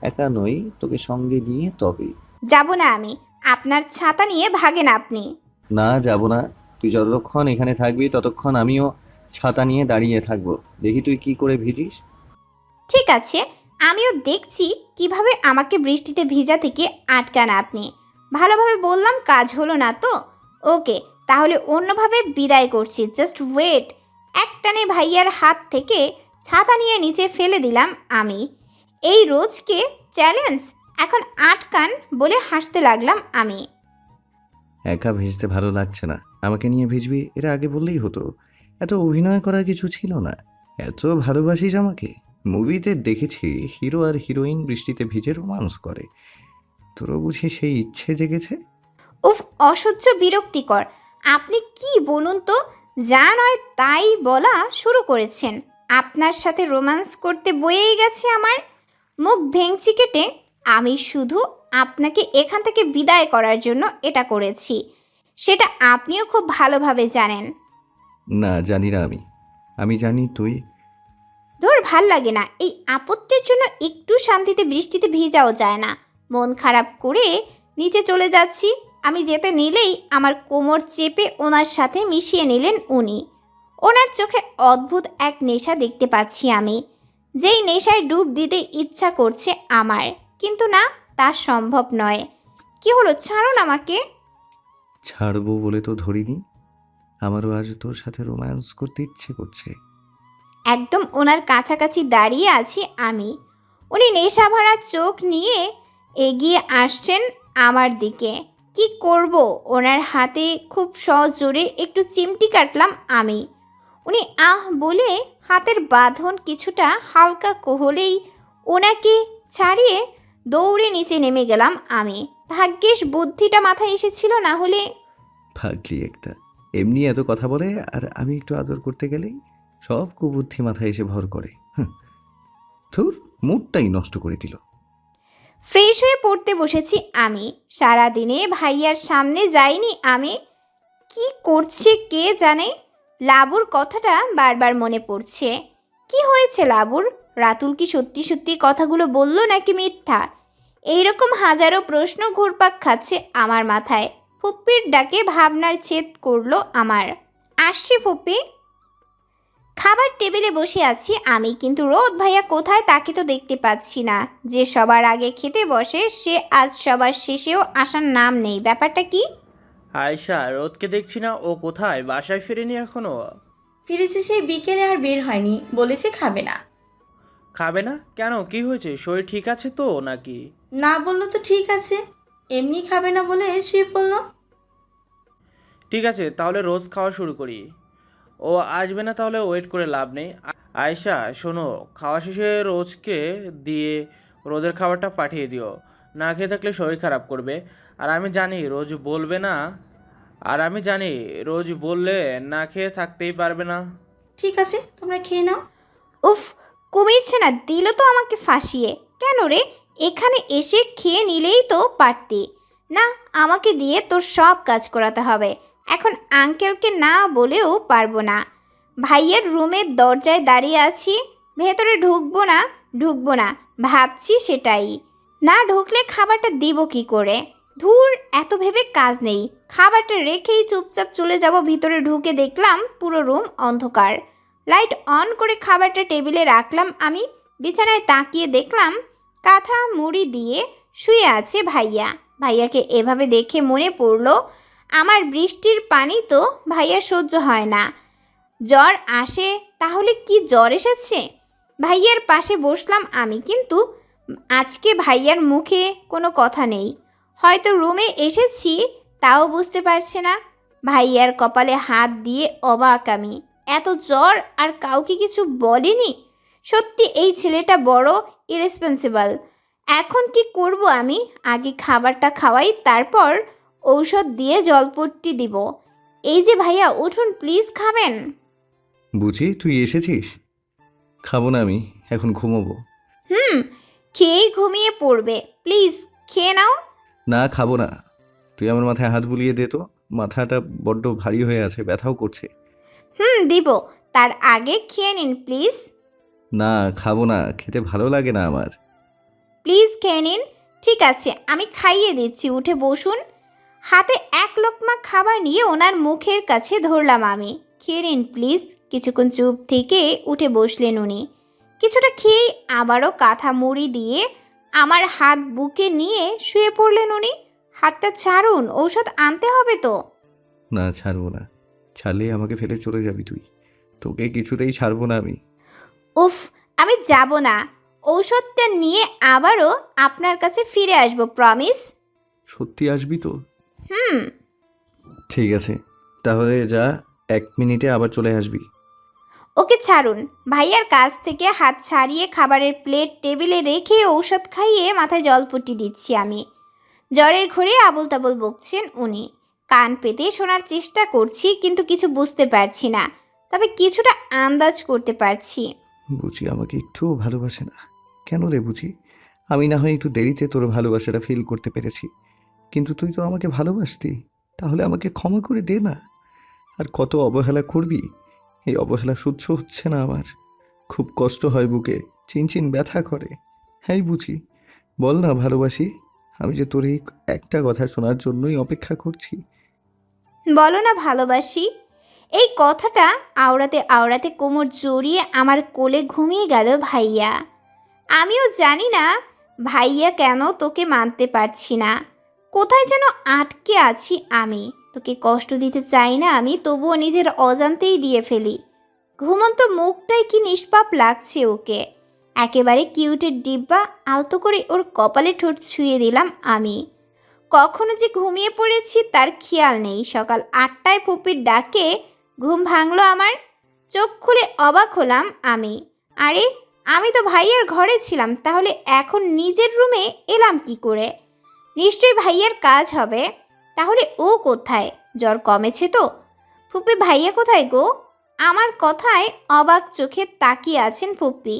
A: একা নই, তোকে সঙ্গে নিয়ে তবে।
B: যাব না আমি। আপনার ছাতা নিয়ে ভাগেন আপনি।
A: না, যাবো না। তুই যতক্ষণ এখানে থাকবি ততক্ষণ আমিও ছাতা নিয়ে দাঁড়িয়ে থাকবো। দেখি তুই কি করে ভিজিস।
B: ঠিক আছে, আমিও দেখছি কিভাবে আমাকে বৃষ্টিতে ভিজা থেকে আটকান আপনি। ভালোভাবে বললাম, কাজ হলো না তো? ওকে, তাহলে অন্যভাবে বিদায় করছি। Just wait. একটানে ভাইয়ার হাত থেকে ছাতা নিয়ে নিচে ফেলে দিলাম আমি। এই রোজকে চ্যালেঞ্জ, এখন আটকান বলে হাসতে লাগলাম আমি।
A: একা ভিজতে ভালো লাগছে না, আমাকে নিয়ে ভিজবি, এটা আগে বললেই হতো। এত অভিনয় করার কিছু ছিল না। এত ভালোবাসিস আমাকে। মুভিতে দেখেছি হিরো আর হিরোইন বৃষ্টিতে ভিজে রোমান্স করে। তোরও বুঝি সেই ইচ্ছে জেগেছে?
B: উফ, অসহ্য বিরক্তিকর। আপনি কি বলুন তো, যা নয় তাই বলা শুরু করেছেন। আপনার সাথে রোম্যান্স করতে বয়েই গেছে আমার। মুখ ভেঙচি কেটে আমি শুধু আপনাকে এখান থেকে বিদায় করার জন্য এটা করেছি, সেটা আপনিও খুব ভালোভাবে জানেন।
A: না, জানি না আমি। আমি জানি তুই।
B: ধর, ভাল লাগে না। এই আপত্তির জন্য একটু শান্তিতে বৃষ্টিতে ভিজাও যায় না। মন খারাপ করে নিচে চলে যাচ্ছি। আমি যেতে নিলেই আমার কোমর চেপে ওনার সাথে মিশিয়ে নিলেন উনি। ওনার চোখে অদ্ভুত এক নেশা দেখতে পাচ্ছি আমি, যেই নেশায় ডুব দিতে ইচ্ছা করছে আমার, কিন্তু না, তা সম্ভব নয়। কি হলো? ছাড়ুন আমাকে।
A: ছাড়বো বলে তো ধরিনি। আমারও আজ তোর সাথে রোম্যান্স করতে ইচ্ছে করছে।
B: একদম ওনার কাছাকাছি দাঁড়িয়ে আছি আমি। উনি নেশাভরা চোখ নিয়ে এগিয়ে আসছেন আমার দিকে। কি করব, ওনার হাতে খুব সজোরে একটু চিমটি কাটলাম আমি। উনি আহ বলে হাতের বাঁধন কিছুটা হালকা হলেই ওনাকে ছাড়িয়ে দৌড়ে নিচে নেমে গেলাম আমি। ভাগ্যিস বুদ্ধিটা মাথায় এসেছিল, না হলে।
A: ভাগলি একটা, এমনি এত কথা বলে, আর আমি একটু আদর করতে গেলেই সব কুবুদ্ধি মাথায় এসে ভর করে। থুর, মুডটাই নষ্ট করে দিল।
B: ফ্রেশ হয়ে পড়তে বসেছি আমি। সারাদিনে ভাইয়ার সামনে যাইনি আমি। কি করছে কে জানে। লাবুর কথাটা বারবার মনে পড়ছে। কি হয়েছে লাবুর? রাতুল কি সত্যি সত্যি কথাগুলো বলল নাকি মিথ্যা? এইরকম হাজারো প্রশ্ন ঘুরপাক খাচ্ছে আমার মাথায়। ফুপ্পির ডাকে ভাবনার ছেদ করলো আমার। আসছি ফুপ্পি। খাবার টেবিলে বসে আছি আমি, কিন্তু রোদ ভাইয়া কোথায় তাকে তো দেখতে পাচ্ছি না। যে সবার আগে খেতে বসে সে আজ সবার শেষেও আসার নাম নেই। ব্যাপারটা কি?
G: আয়শা, রোদকে দেখছি না, ও কোথায়? বাসায় ফেরেনি এখনো?
C: ফিরেছে সেই বিকেলে, আর বের হয়নি, বলেছে খাবে না।
G: খাবে না কেন? কি হয়েছে? শরীর ঠিক আছে তো নাকি?
C: না বললো তো ঠিক আছে, এমনি খাবে না বলে শুয়ে পড়লো।
G: ঠিক আছে, তাহলে রোজ খাওয়া শুরু করি। ও আসবে না তাহলে ওয়েট করে লাভ নেই। আয়শা শোনো, খাওয়া শেষে রোজকে দিয়ে রোদের খাবারটা পাঠিয়ে দিও। না খেয়ে থাকলে শরীর খারাপ করবে। আর আমি জানি রোজ বলবে না, আর আমি জানি রোজ বললে না খেয়ে থাকতেই পারবে না।
C: ঠিক আছে, তোমরা খেয়ে নাও।
B: উফ, কুমিরছে না, দিল তো আমাকে ফাঁসিয়ে। কেন রে, এখানে এসে খেয়ে নিলেই তো পারতি। না, আমাকে দিয়ে তোর সব কাজ করাতে হবে। এখন আঙ্কেলকে না বলেও পারবো না। ভাইয়ের রুমের দরজায় দাঁড়িয়ে আছি। ভেতরে ঢুকবো না ভাবছি সেটাই। না ঢুকলে খাবারটা দিব কি করে? ধুর, এত ভেবে কাজ নেই। খাবারটা রেখেই চুপচাপ চলে যাব। ভিতরে ঢুকে দেখলাম পুরো রুম অন্ধকার। লাইট অন করে খাবারটা টেবিলে রাখলাম আমি। বিছানায় তাকিয়ে দেখলাম কাঁথা মুড়ি দিয়ে শুয়ে আছে ভাইয়া। ভাইয়াকে এভাবে দেখে মনে পড়লো আমার বৃষ্টির পানি তো ভাইয়া সহ্য হয় না। জ্বর আসে, তাহলে কি জ্বর এসেছে? ভাইয়ার পাশে বসলাম আমি, কিন্তু আজকে ভাইয়ার মুখে কোনো কথা নেই। হয়তো রুমে এসেছি তাও বুঝতে পারছে না। ভাইয়ার কপালে হাত দিয়ে অবাক আমি। এত জ্বর আর কাউকে কিছু বলেনি। সত্যি এই ছেলেটা বড় ইরেসপন্সিবল। এখন কি করব আমি? আগে খাবারটা খাওয়াই, তারপর ঔষধ দিয়ে জলপট্টি দিব। এই যে ভাইয়া, উঠুন প্লিজ, খাবেন?
A: বুঝি তুই এসেছিস? খাবো না আমি, এখন ঘুমোবো।
B: খেয়েই ঘুমিয়ে পড়বে। প্লিজ খেয়ে নাও।
A: না, খাবো না। তুই আমার মাথায় হাত বুলিয়ে দে তো, মাথাটা বড্ড ভারী হয়ে আছে, ব্যথাও করছে।
B: দিব। তার আগে খেয়ে নিন প্লিজ।
A: না, খাবো না, খেতে ভালো লাগে না আমার।
B: প্লিজ খেয়ে নিন। ঠিক আছে, আমি খাইয়ে দিচ্ছি, উঠে বসুন। হাতে এক লোকমা খাবার নিয়ে ওনার মুখের কাছে ধরলাম আমি। খেয়ে নিন প্লিজ। কিছুক্ষণ চুপ থেকে উঠে বসলেন উনি। কিছুটা খেয়েই আবারও কাঁথা মুড়ি দিয়ে আমার হাত বুকে নিয়ে শুয়ে পড়লেন উনি। হাতটা ছাড়ুন, ঔষধ আনতে হবে তো।
A: না, ছাড়বো না। ছাড়লে আমাকে ফেলে চলে যাবি তুই। তোকে কিছুতেই ছাড়বো না আমি।
B: উফ, আমি যাব না। ঔষধটা নিয়ে আবারও আপনার কাছে ফিরে আসবো, প্রমিস।
A: সত্যি আসবি তো? ঠিক আছে, তাহলে যা, 1 মিনিটে আবার চলে আসবি।
B: ওকে ছাড়ুন। ভাইয়ার কাছ থেকে হাত ছাড়িয়ে খাবারের প্লেট টেবিলে রেখে ঔষধ খাইয়ে মাথায় জলপট্টি দিচ্ছি আমি। জ্বরের ঘরে আবল তাবল বকছেন উনি। কান পেতে শোনার চেষ্টা করছি, কিন্তু কিছু বুঝতে পারছি না। তবে কিছুটা আন্দাজ করতে পারছি।
A: বুঝি আমাকে একটুও ভালোবাসে না। কেন রে বুঝি? আমি না হয় একটু দেরিতে তোর ভালোবাসাটা ফিল করতে পেরেছি, কিন্তু তুই তো আমাকে ভালোবাসতি। তাহলে আমাকে ক্ষমা করে দে না। আর কত অবহেলা করবি? এই অবহেলা সহ্য হচ্ছে না আমার। খুব কষ্ট হয় বুকে, চিনচিন ব্যথা করে। হ্যাঁ বুঝি, বল না ভালোবাসি। আমি যে তোর এই একটা কথা শোনার জন্যই অপেক্ষা করছি।
B: বলো না ভালোবাসি। এই কথাটা আওড়াতে আওড়াতে কোমর জড়িয়ে আমার কোলে ঘুমিয়ে গেল ভাইয়া। আমিও জানি না ভাইয়া কেন তোকে মানতে পারছি না। কোথায় যেন আটকে আছি আমি। তোকে কষ্ট দিতে চাই না আমি, তবুও নিজের অজান্তেই দিয়ে ফেলি। ঘুমন্ত মুখটাই কি নিষ্পাপ লাগছে ওকে। একেবারে কিউটের ডিব্বা, আলতো করে ওর কপালে ঠোঁট ছুঁয়ে দিলাম আমি। কখনো যে ঘুমিয়ে পড়েছি তার খেয়াল নেই। সকাল 8টায় ফুপির ডাকে ঘুম ভাঙলো আমার। চোখ খুলে অবাক হলাম আমি। আরে, আমি তো ভাইয়ার ঘরে ছিলাম, তাহলে এখন নিজের রুমে এলাম কি করে? নিশ্চয়ই ভাইয়ার কাজ হবে। তাহলে ও কোথায়? জ্বর কমেছে তো? ফুপি ভাইয়া কোথায় গো? আমার কথায় অবাক চোখে তাকিয়ে আছেন ফুপি।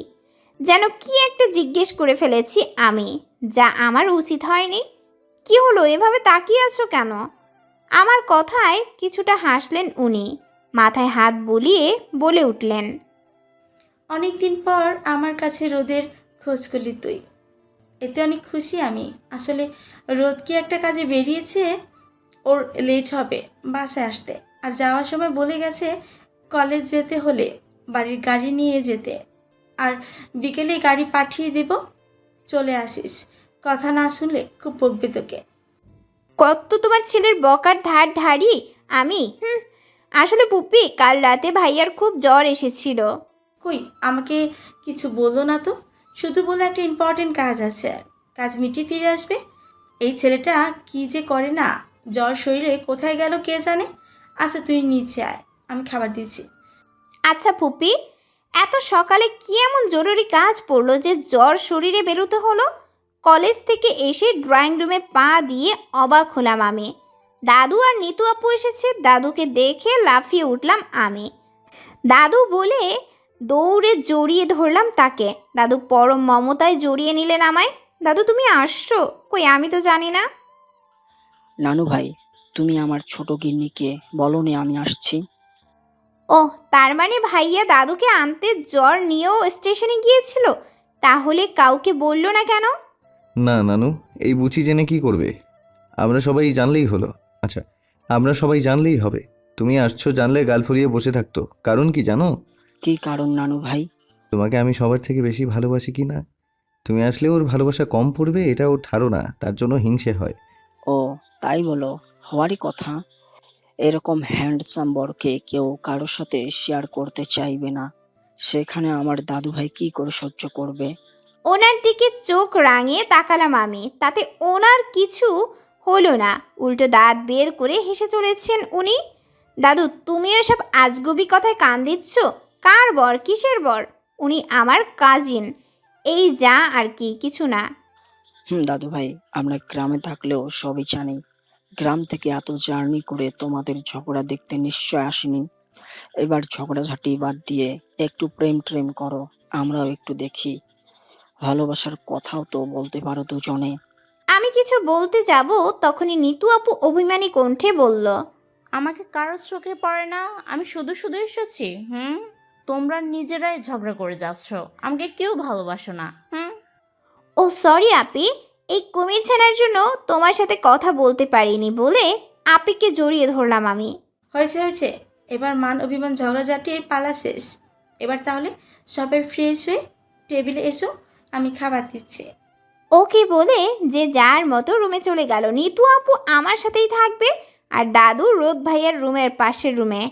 B: যেন কি একটা জিজ্ঞেস করে ফেলেছি আমি, যা আমার উচিত হয়নি। কি হলো, এভাবে তাকিয়ে আছো কেন? আমার কথায় কিছুটা হাসলেন উনি, মাথায় হাত বুলিয়ে বলে উঠলেন,
C: অনেক দিন পর আমার কাছে রোদের খোঁজ করলি তুই, এতে অনেক খুশি আমি। আসলে রোদ কি একটা কাজে বেরিয়েছে, ওর লেট হবে বাসায় আসতে। আর যাওয়ার সময় বলে গেছে কলেজ যেতে হলে বাড়ির গাড়ি নিয়ে যেতে, আর বিকেলে গাড়ি পাঠিয়ে দেব, চলে আসিস। কথা না শুনলে খুব বকবে তোকে।
B: কত তোমার ছেলের বকার ধার ধারি আমি? আসলে পুপি, কাল রাতে ভাইয়ার খুব জ্বর এসেছিল।
C: কই, আমাকে কিছু বললো না তো, শুধু বলে একটা ইম্পর্টেন্ট কাজ আছে, কাজ মিটিয়ে ফিরে আসবে। এই ছেলেটা কি যে করে না, জ্বর শরীরে কোথায় গেল কে জানে। আচ্ছা তুই নিচে আয়, আমি খাবার দিচ্ছি।
B: আচ্ছা পুপি, এত সকালে কি এমন জরুরি কাজ পড়লো যে জ্বর শরীরে বেরোতে হলো? কলেজ থেকে এসে ড্রয়িং রুমে পা দিয়ে অবাক হলাম আমি। দাদু আর নিতু আপু এসেছে। দাদুকে দেখে লাফিয়ে উঠলাম আমি। দাদু বলে দৌড়ে জড়িয়ে ধরলাম তাকে। দাদু পরম মমতায় জড়িয়ে নিলেন আমায়। দাদু, তুমি আসছো? কই, আমি তো জানি না।
H: নানু ভাই, তুমি আমার ছোট গিন্নিকে বলনি আমি আসছি?
B: ওহ, তার মানে ভাইয়া দাদুকে আনতে জ্বর নিয়েও স্টেশনে গিয়েছিল? তাহলে কাউকে বললো না কেন?
A: না নানু, এই বুচি জেনে কি করবে? আমরা সবাই জানলেই হলো। আচ্ছা, আমরা সবাই জানলেই হবে। তুমি আসছো জানলে গাল ফুলিয়ে বসে থাকতো। কারণ কি জানো?
H: কি কারণ নানু ভাই?
A: তোমাকে আমি সবার থেকে বেশি ভালোবাসি কি না। তুমি আসলে ওর ভালোবাসা কম পড়বে, এটা ওর ধারণা, তার জন্য হিংসে হয়।
H: ও, তাই বলো? হওয়ারই কথা। এরকম হ্যান্ডসাম বরকে কেউ কারোর সাথে শেয়ার করতে চাইবে না। সেখানে আমার দাদু ভাই কি করে সহ্য করবে?
B: ওনার দিকে চোখ রাঙিয়ে তাকালাম আমি। তাতে ওনার কিছু হলো না, উল্টো দাঁত বের করে হেসে চলেছেন উনি। দাদু, তুমিও সব আজগুবি কথায় কান দিচ্ছ? কার বর? কিসের বর? উনি আমার কাজিন, এই যা আর কি, কিছু না।
H: দাদু ভাই, আমরা গ্রামে থাকলেও সবই জানি। গ্রাম থেকে এত জার্নি করে তোমাদের ঝগড়া দেখতে নিশ্চয় আসিনি। এবার ঝগড়াঝাটি বাদ দিয়ে একটু প্রেম ট্রেম করো, আমরাও একটু দেখি। ভালোবাসার কথাও তো বলতে পারো দুজনে।
B: আমি কিছু বলতে যাব, তখনই নিতু আপু অভিমানী কণ্ঠে বলল,
I: আমাকে কারো চোখে পড়ে না? আমি শুধু শুধু এসেছি। তোমরা নিজেরাই ঝগড়া করে যাচ্ছ, আমাকে কেউ ভালোবাসো না।
B: ও সরি আপি, এই কুমির ছানার জন্য তোমার সাথে কথা বলতে পারিনি বলে আপিকে জড়িয়ে ধরলাম আমি।
C: হয়েছে হয়েছে, এবার মান অভিমান ঝগড়াঝাটির পালা শেষ। এবার তাহলে সবাই ফ্রেশ হয়ে টেবিলে এসো, আমি খাবার দিচ্ছি।
B: ওকে বলে যে যার মতো রুমে চলে গেল। নিতু আপু আমার সাথেই থাকবে, আর দাদু রোদ ভাইয়ার রুমের পাশের রুমে।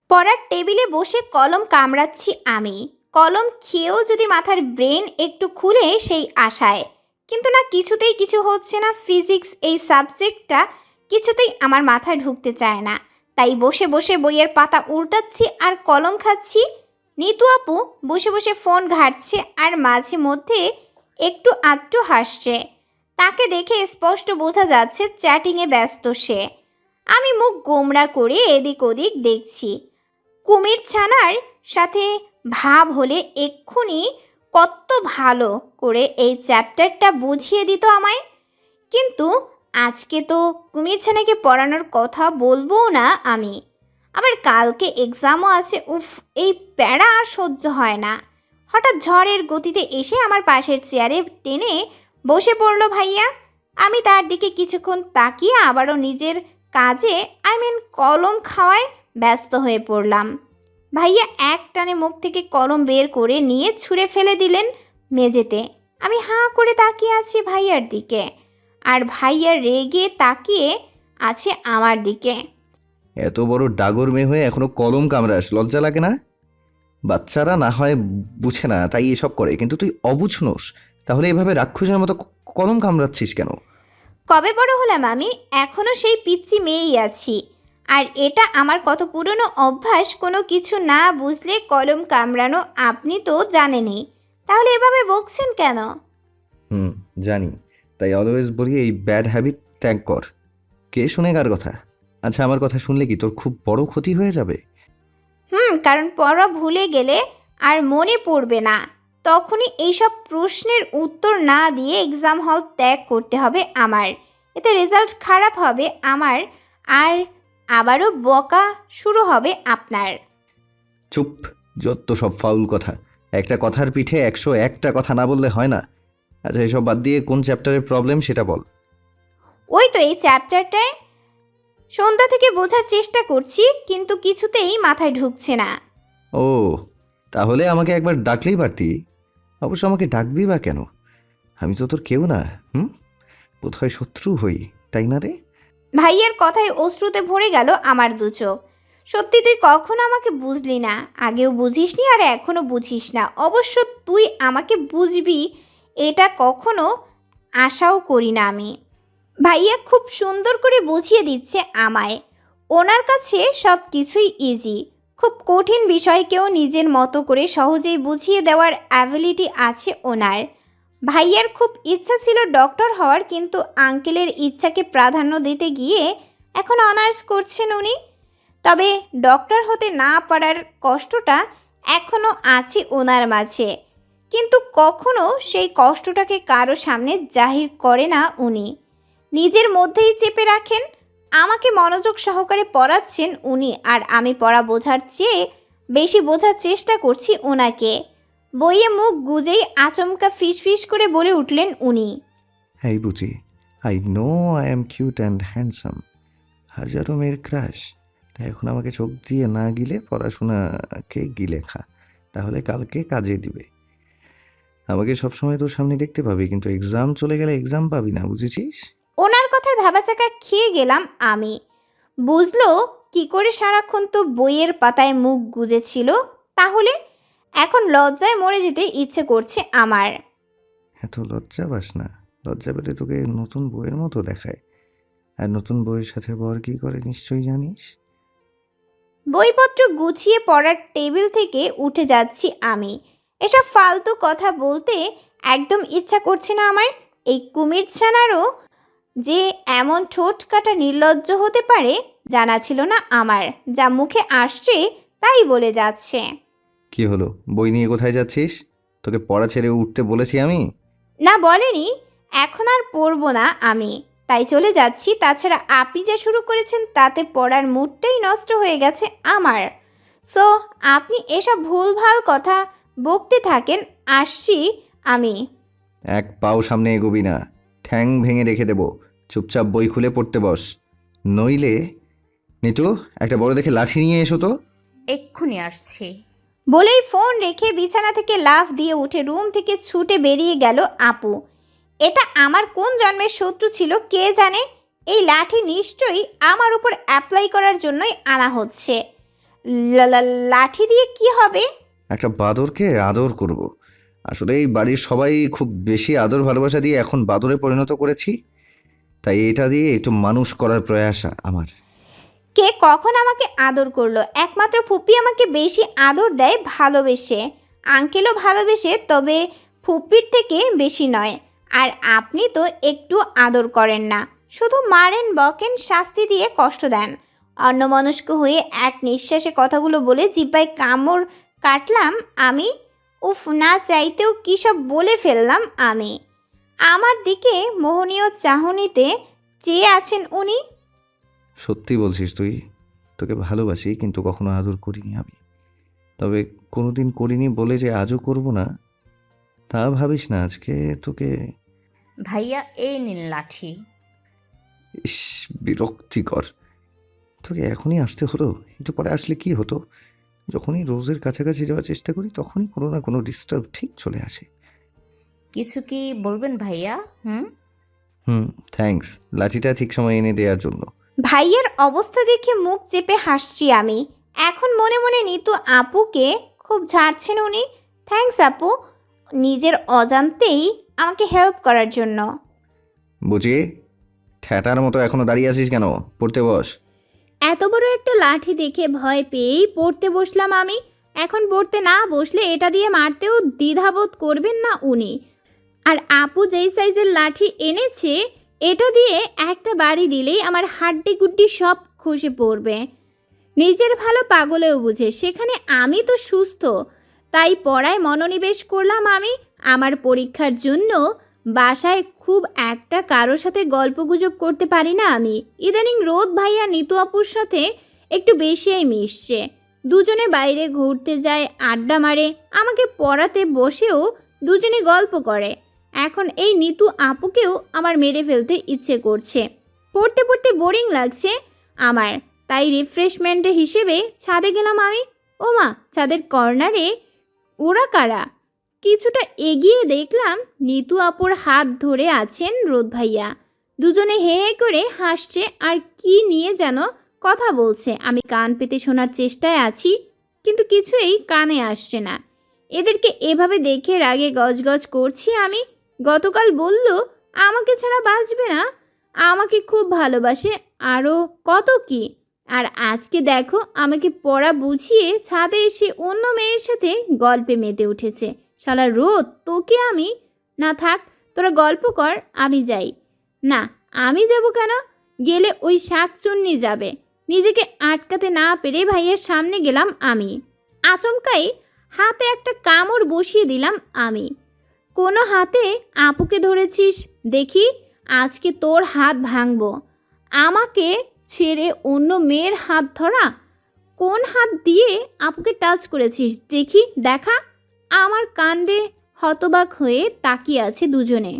B: পড়ার টেবিলে বসে কলম কামড়াচ্ছি আমি। কলম খেয়েও যদি মাথার ব্রেন একটু খুলে সেই আশায়, কিন্তু না, কিছুতেই কিছু হচ্ছে না। ফিজিক্স এই সাবজেক্টটা কিছুতেই আমার মাথায় ঢুকতে চায় না। তাই বসে বসে বইয়ের পাতা উল্টাচ্ছি আর কলম খাচ্ছি। নিতু আপু বসে বসে ফোন ঘাঁটছে আর মাঝে মধ্যে একটু আধটু হাসছে। তাকে দেখে স্পষ্ট বোঝা যাচ্ছে চ্যাটিংয়ে ব্যস্ত সে। আমি মুখ গোমড়া করে এদিক ওদিক দেখছি। কুমির ছানার সাথে ভাব হলে এক্ষুনি কত ভালো করে এই চ্যাপ্টারটা বুঝিয়ে দিত আমায়। কিন্তু আজকে তো কুমির ছানাকে পড়ানোর কথা বলবো না আমি। আবার কালকে এক্সামও আছে। উফ, এই প্যারা আর সহ্য হয় না। হঠাৎ ঝড়ের গতিতে এসে আমার পাশের চেয়ারে টেনে বসে পড়ল ভাইয়া। আমি তার দিকে কিছুক্ষণ তাকিয়ে আবারও নিজের কাজে কলম খাওয়ায় ব্যস্ত হয়ে পড়লাম। ভাইয়া এক টানে মুখ থেকে কলম বের করে নিয়ে ছুঁড়ে ফেলে দিলেন মেঝেতে। আমি হাঁ করে তাকিয়ে আছি ভাইয়ার দিকে, আর ভাইয়া রেগে তাকিয়ে আছে আমার দিকে।
A: এত বড় ডাগর মেয়ে হয়ে এখনো কলম কামড়াস, লজ্জা লাগে না? বাচ্চারা না হয় বুঝে না তাই এসব করে, কিন্তু তুই অবুঝ নোস, তাহলে এভাবে রাক্ষসের মতো কলম কামড়াচ্ছিস কেন?
B: কবে বড় হলাম আমি, এখনো সেই পিচ্চি মেয়েই আছি। আর এটা আমার কত পুরনো অভ্যাস, কোনো কিছু না বুঝলে কলম কামড়ানো আপনি তো জানেনই, তাহলে এভাবে বকছেন কেন?
A: জানি, তাই অলওয়েজ বলি এই ব্যাড হ্যাবিট ত্যাগ কর। কে শুনে কার কথা? আচ্ছা, আমার কথা শুনলে কি তোর খুব বড় ক্ষতি হয়ে যাবে?
B: কারণ পড়া ভুলে গেলে আর মনে পড়বে না, তখনই এইসব প্রশ্নের উত্তর না দিয়ে এক্সাম হল ত্যাগ করতে হবে আমার। এতে রেজাল্ট খারাপ হবে আমার, আর আবারও বকা শুরু হবে আপনার।
A: চুপ, যত সব ফাউল কথা। একটা কথার পিঠে 101টা কথা না বললে হয় না। আচ্ছা, এসব বাদ দিয়ে কোন চ্যাপ্টারের প্রবলেম সেটা বল।
B: ওই তো এই চ্যাপ্টারটায় সন্ধ্যা থেকে বোঝার চেষ্টা করছি, কিন্তু কিছুতেই মাথায় ঢুকছে না।
A: ও, তাহলে আমাকে একবার ডাকলেই পারতি। অবশ্য আমাকে ডাকবি বা কেন? আমি তো তোর কেউ না। বোধহয় শত্রু হই, তাই না রে?
B: ভাইয়ের কথায় অশ্রুতে ভরে গেল আমার দু চোখ। সত্যি তুই কখনো আমাকে বুঝলি না, আগেও বুঝিসনি আর এখনো বুঝিস না। অবশ্য তুই আমাকে বুঝবি এটা কখনো আশাও করি না আমি। ভাইয়া খুব সুন্দর করে বুঝিয়ে দিচ্ছে আমায়। ওনার কাছে সব কিছুই ইজি, খুব কঠিন বিষয়কেও নিজের মতো করে সহজেই বুঝিয়ে দেওয়ার অ্যাবিলিটি আছে ওনার। ভাইয়ার খুব ইচ্ছা ছিল ডক্টর হওয়ার, কিন্তু আঙ্কেলের ইচ্ছাকে প্রাধান্য দিতে গিয়ে এখন অনার্স করছেন উনি। তবে ডক্টর হতে না পারার কষ্টটা এখনও আছে ওনার মাঝে, কিন্তু কখনো সেই কষ্টটাকে কারো সামনে জাহির করে না উনি, নিজের মধ্যেই চেপে রাখেন। আমাকে মনোযোগ সহকারে পড়াচ্ছেন উনি, আর আমি পড়া বোঝার চেয়ে বেশি বোঝার চেষ্টা করছি ওনাকে। বইয়ে মুখ গুজেই আচমকা ফিসফিস করে বলে উঠলেন উনি,
A: এই বুঝি, I know I am cute and handsome, হাজারো মেয়ের ক্রাশ। তাই এখন আমাকে চোখ দিয়ে না গিলে পড়াশোনাকে গিলে খা, তাহলে কালকে কাজে দিবে। আমাকে সবসময় তোর সামনে দেখতে পাবি, কিন্তু এক্সাম চলে গেলে এক্সাম পাবি না, বুঝেছিস?
B: ওনার কথায় ভাবাচাকা খেয়ে গেলাম আমি। বুঝলো কি করে সারাক্ষণ তো বইয়ের পাতায় মুখ গুজেছিল? তাহলে এখন লজ্জায় মরে যেতে ইচ্ছে করছে আমার।
A: এত লজ্জা পাস না, লজ্জা পেলে তোকে নতুন বইয়ের মতো দেখায়। আর নতুন বইয়ের সাথে বর কি করে নিশ্চয়ই জানিস।
B: বইপত্র গুছিয়ে পড়ার টেবিল থেকে উঠে যাচ্ছি আমি। এসব ফালতু কথা বলতে একদম ইচ্ছা করছে না আমার। এই কুমির ছানারও যে এমন ঠোঁট কাটা নির্লজ্জ হতে পারে জানা ছিল না আমার। যা মুখে আসছে তাই বলে যাচ্ছে।
A: কি হলো, বই নিয়ে কোথায় যাচ্ছিস? তোকে পড়া ছেড়ে উঠতে বলেছি আমি?
B: না বলেনি, এখন আর পড়বো না আমি, তাই চলে যাচ্ছি। তাছাড়া আপনি যা শুরু করেছেন তাতে পড়ার মুডটাই নষ্ট হয়ে গেছে আমার। সো আপনি এসব ভুলভাল কথা বকতে থাকেন, আসছি আমি।
A: এক পাও সামনে এগোবি না, ঠ্যাং ভেঙে রেখে দেবো। চুপচাপ বই খুলে পড়তে বস, নইলে। নিতু, একটা বড় দেখে লাঠি নিয়ে এসো তো।
I: এক্ষুনি আসছি।
B: বলেই ফোন রেখে বিছানা থেকে লাফ দিয়ে উঠে রুম থেকে ছুটে বেরিয়ে গেল আপু। এটা আমার কোন জন্মের শত্রু ছিল কে জানে। এই লাঠি নিশ্চয়ই আমার উপর অ্যাপ্লাই করার জন্যই আনা হচ্ছে। লাঠি দিয়ে কি হবে?
A: একটা বাদরকে আদর করব। আসলে এই বাড়ির সবাই খুব বেশি আদর ভালোবাসা দিয়ে এখন বাদরে পরিণত করেছি, তাই এটা দিয়ে একটু মানুষ করার প্রয়াস আমার।
B: কে কখন আমাকে আদর করলো? একমাত্র ফুপি আমাকে বেশি আদর দেয় ভালোবেসে, আঙ্কেলও ভালোবেসে, তবে ফুপির থেকে বেশি নয়। আর আপনি তো একটু আদর করেন না, শুধু মারেন, বকেন, শাস্তি দিয়ে কষ্ট দেন। অন্যমনস্ক হয়ে এক নিঃশ্বাসে কথাগুলো বলে জিব্বায় কামড় কাটলাম আমি। উফ, না চাইতেও কী সব বলে ফেললাম আমি। আমার দিকে মোহনীয় চাহনিতে চেয়ে আছেন উনি।
A: সত্যি বলছিস তুই? তোকে ভালোবাসি, কিন্তু কখনো আদর করিনি আমি। তবে কোনোদিন করিনি বলে যে আজও করব না তা ভাবিস না। আজকে তোকে।
I: ভাইয়া এই নিন লাঠি।
A: ইস, বিরক্তিকর। তোকে এখনই আসতে হলো, একটু পরে আসলে কি হতো? যখনই রোজের কাছাকাছি যাওয়ার চেষ্টা করি তখনই কোনো না কোনো ডিস্টার্ব ঠিক চলে আসে।
I: কিছু কি বলবেন ভাইয়া?
A: থ্যাঙ্কস লাঠিটা ঠিক সময় এনে দেওয়ার জন্য।
B: ভাইয়ের অবস্থা দেখে মুখ চেপে হাসছি আমি। এখন মনে মনে নিতু আপুকে খুব ঝাড়ছেন উনি। থ্যাঙ্কস আপু, নিজের অজান্তেই আমাকে হেল্প করার জন্য।
A: বুঝি, ঠ্যাটার মতো এখনো দাঁড়িয়ে আছিস কেন? পড়তে বস।
B: এত বড় একটা লাঠি দেখে ভয় পেয়েই পড়তে বসলাম আমি। এখন পড়তে না বসলে এটা দিয়ে মারতেও দ্বিধাবোধ করবেন না উনি। আর আপু যেই সাইজের লাঠি এনেছে, এটা দিয়ে একটা বাড়ি দিলেই আমার হাড্ডি গুড্ডি সব খসে পড়বে। নিজের ভালো পাগলেও বুঝে, সেখানে আমি তো সুস্থ। তাই পড়ায় মনোনিবেশ করলাম আমি। আমার পরীক্ষার জন্য বাসায় খুব একটা কারোর সাথে গল্পগুজব করতে পারি না আমি। ইদানিং রোদ ভাইয়া নিতু আপুর সাথে একটু বেশিই মিশছে। দুজনে বাইরে ঘুরতে যায়, আড্ডা মারে, আমাকে পড়াতে বসেও দুজনে গল্প করে। এখন এই নিতু আপুকেও আমার মেরে ফেলতে ইচ্ছে করছে। পড়তে পড়তে বোরিং লাগছে আমার, তাই রিফ্রেশমেন্ট হিসেবে ছাদে গেলাম আমি। ওমা, ছাদের কর্নারে ওরা কারা? কিছুটা এগিয়ে দেখলাম নিতু আপুর হাত ধরে আছেন রোদ ভাইয়া। দুজনে হে হে করে হাসছে আর কি নিয়ে যেন কথা বলছে। আমি কান পেতে শোনার চেষ্টায় আছি, কিন্তু কিছুই কানে আসছে না। এদেরকে এভাবে দেখে রাগে গজগজ করছি আমি। গতকাল বলল আমাকে ছাড়া বাঁচবে না, আমাকে খুব ভালোবাসে, আরও কত কি। আর আজকে দেখো আমাকে পড়া বুঝিয়ে ছাদে এসে অন্য মেয়ের সাথে গল্পে মেতে উঠেছে। শালা রোদ, তোকে আমি না, থাক তোরা গল্প কর, আমি যাই। না, আমি যাব কেন? গেলে ওই শাকচুন্নি যাবে। নিজেকে আটকাতে না পেরে ভাইয়ের সামনে গেলাম আমি। আচমকাই হাতে একটা কামড় বসিয়ে দিলাম আমি। কোনো হাতে আপুকে ধরেছিস দেখি, আজকে তোর হাত ভাঙবো। আমাকে ছেড়ে অন্য মেয়ের হাত ধরা? কোন হাত দিয়ে আপুকে টাচ করেছিস দেখি, দেখা। আমার কাণ্ডে হতবাক হয়ে তাকিয়ে আছে দুজনে।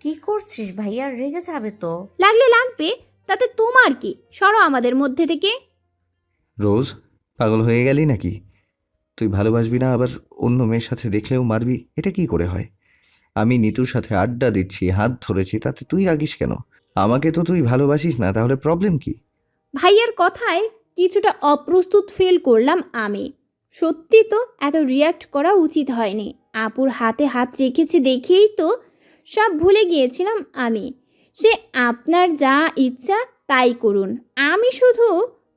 I: কি করছিস ভাইয়া? রেগে যাবে তো।
B: লাগলে লাগবে, তাতে তোমার কি? সরো আমাদের মধ্যে থেকে।
A: রোজ, পাগল হয়ে গেলি নাকি? তুই ভালোবাসবি না, আবার অন্য মেয়ের সাথে দেখলেও মারবি? এটা কি করে হয়? আমি নিতুর সাথে আড্ডা দিচ্ছি, হাত ধরেছি, তাতে তুই রাগিস কেন? আমাকে তো তুই ভালোবাসিস না, তাহলে প্রবলেম কি?
B: ভাইয়ার কথায় কিছুটা অপ্রস্তুত ফিল করলাম আমি। সত্যি তো এত রিয়াক্ট করা উচিত হয়নি। আপুর হাতে হাত রেখেছে দেখেই তো সব ভুলে গিয়েছিলাম আমি। সে আপনার যা ইচ্ছা তাই করুন, আমি শুধু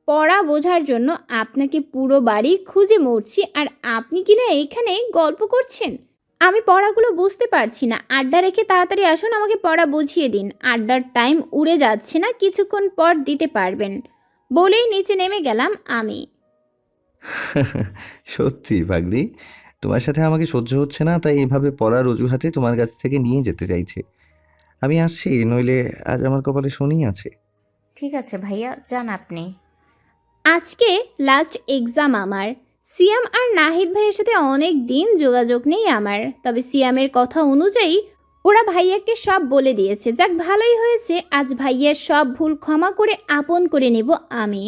B: পড়া বোঝার জন্য আপনাকে পুরো বাড়ি খুঁজে মরছি, আর আপনি কিনা এইখানে গল্প করছেন। আমি পড়াগুলো বুঝতে পারছি না, আড্ডা রেখে তাড়াতাড়ি আসুন, আমাকে পড়া বুঝিয়ে দিন। আড্ডার টাইম উড়ে যাচ্ছে না, কিছুক্ষণ পর দিতে পারবেন। বলেই নিচে নেমে গেলাম আমি।
A: সত্যি পাগলি, তোমার সাথে আমাকে সহ্য হচ্ছে না, তাই এভাবে পড়ার অজুহাতে তোমার কাছ থেকে নিয়ে যেতে চাইছে। আমি আসছি, নইলে আজ আমার কপালে শনি আছে।
I: ঠিক আছে ভাইয়া, যান আপনি।
B: আজকে লাস্ট এক্সাম আমার। সিয়াম আর নাহিদ ভাইয়ের সাথে অনেক দিন যোগাযোগ নেই আমার, তবে সিয়ামের কথা অনুযায়ী ওরা ভাইয়াকে সব বলে দিয়েছে। যাক, ভালোই হয়েছে, আজ ভাইয়ার সব ভুল ক্ষমা করে আপন করে নেব আমি।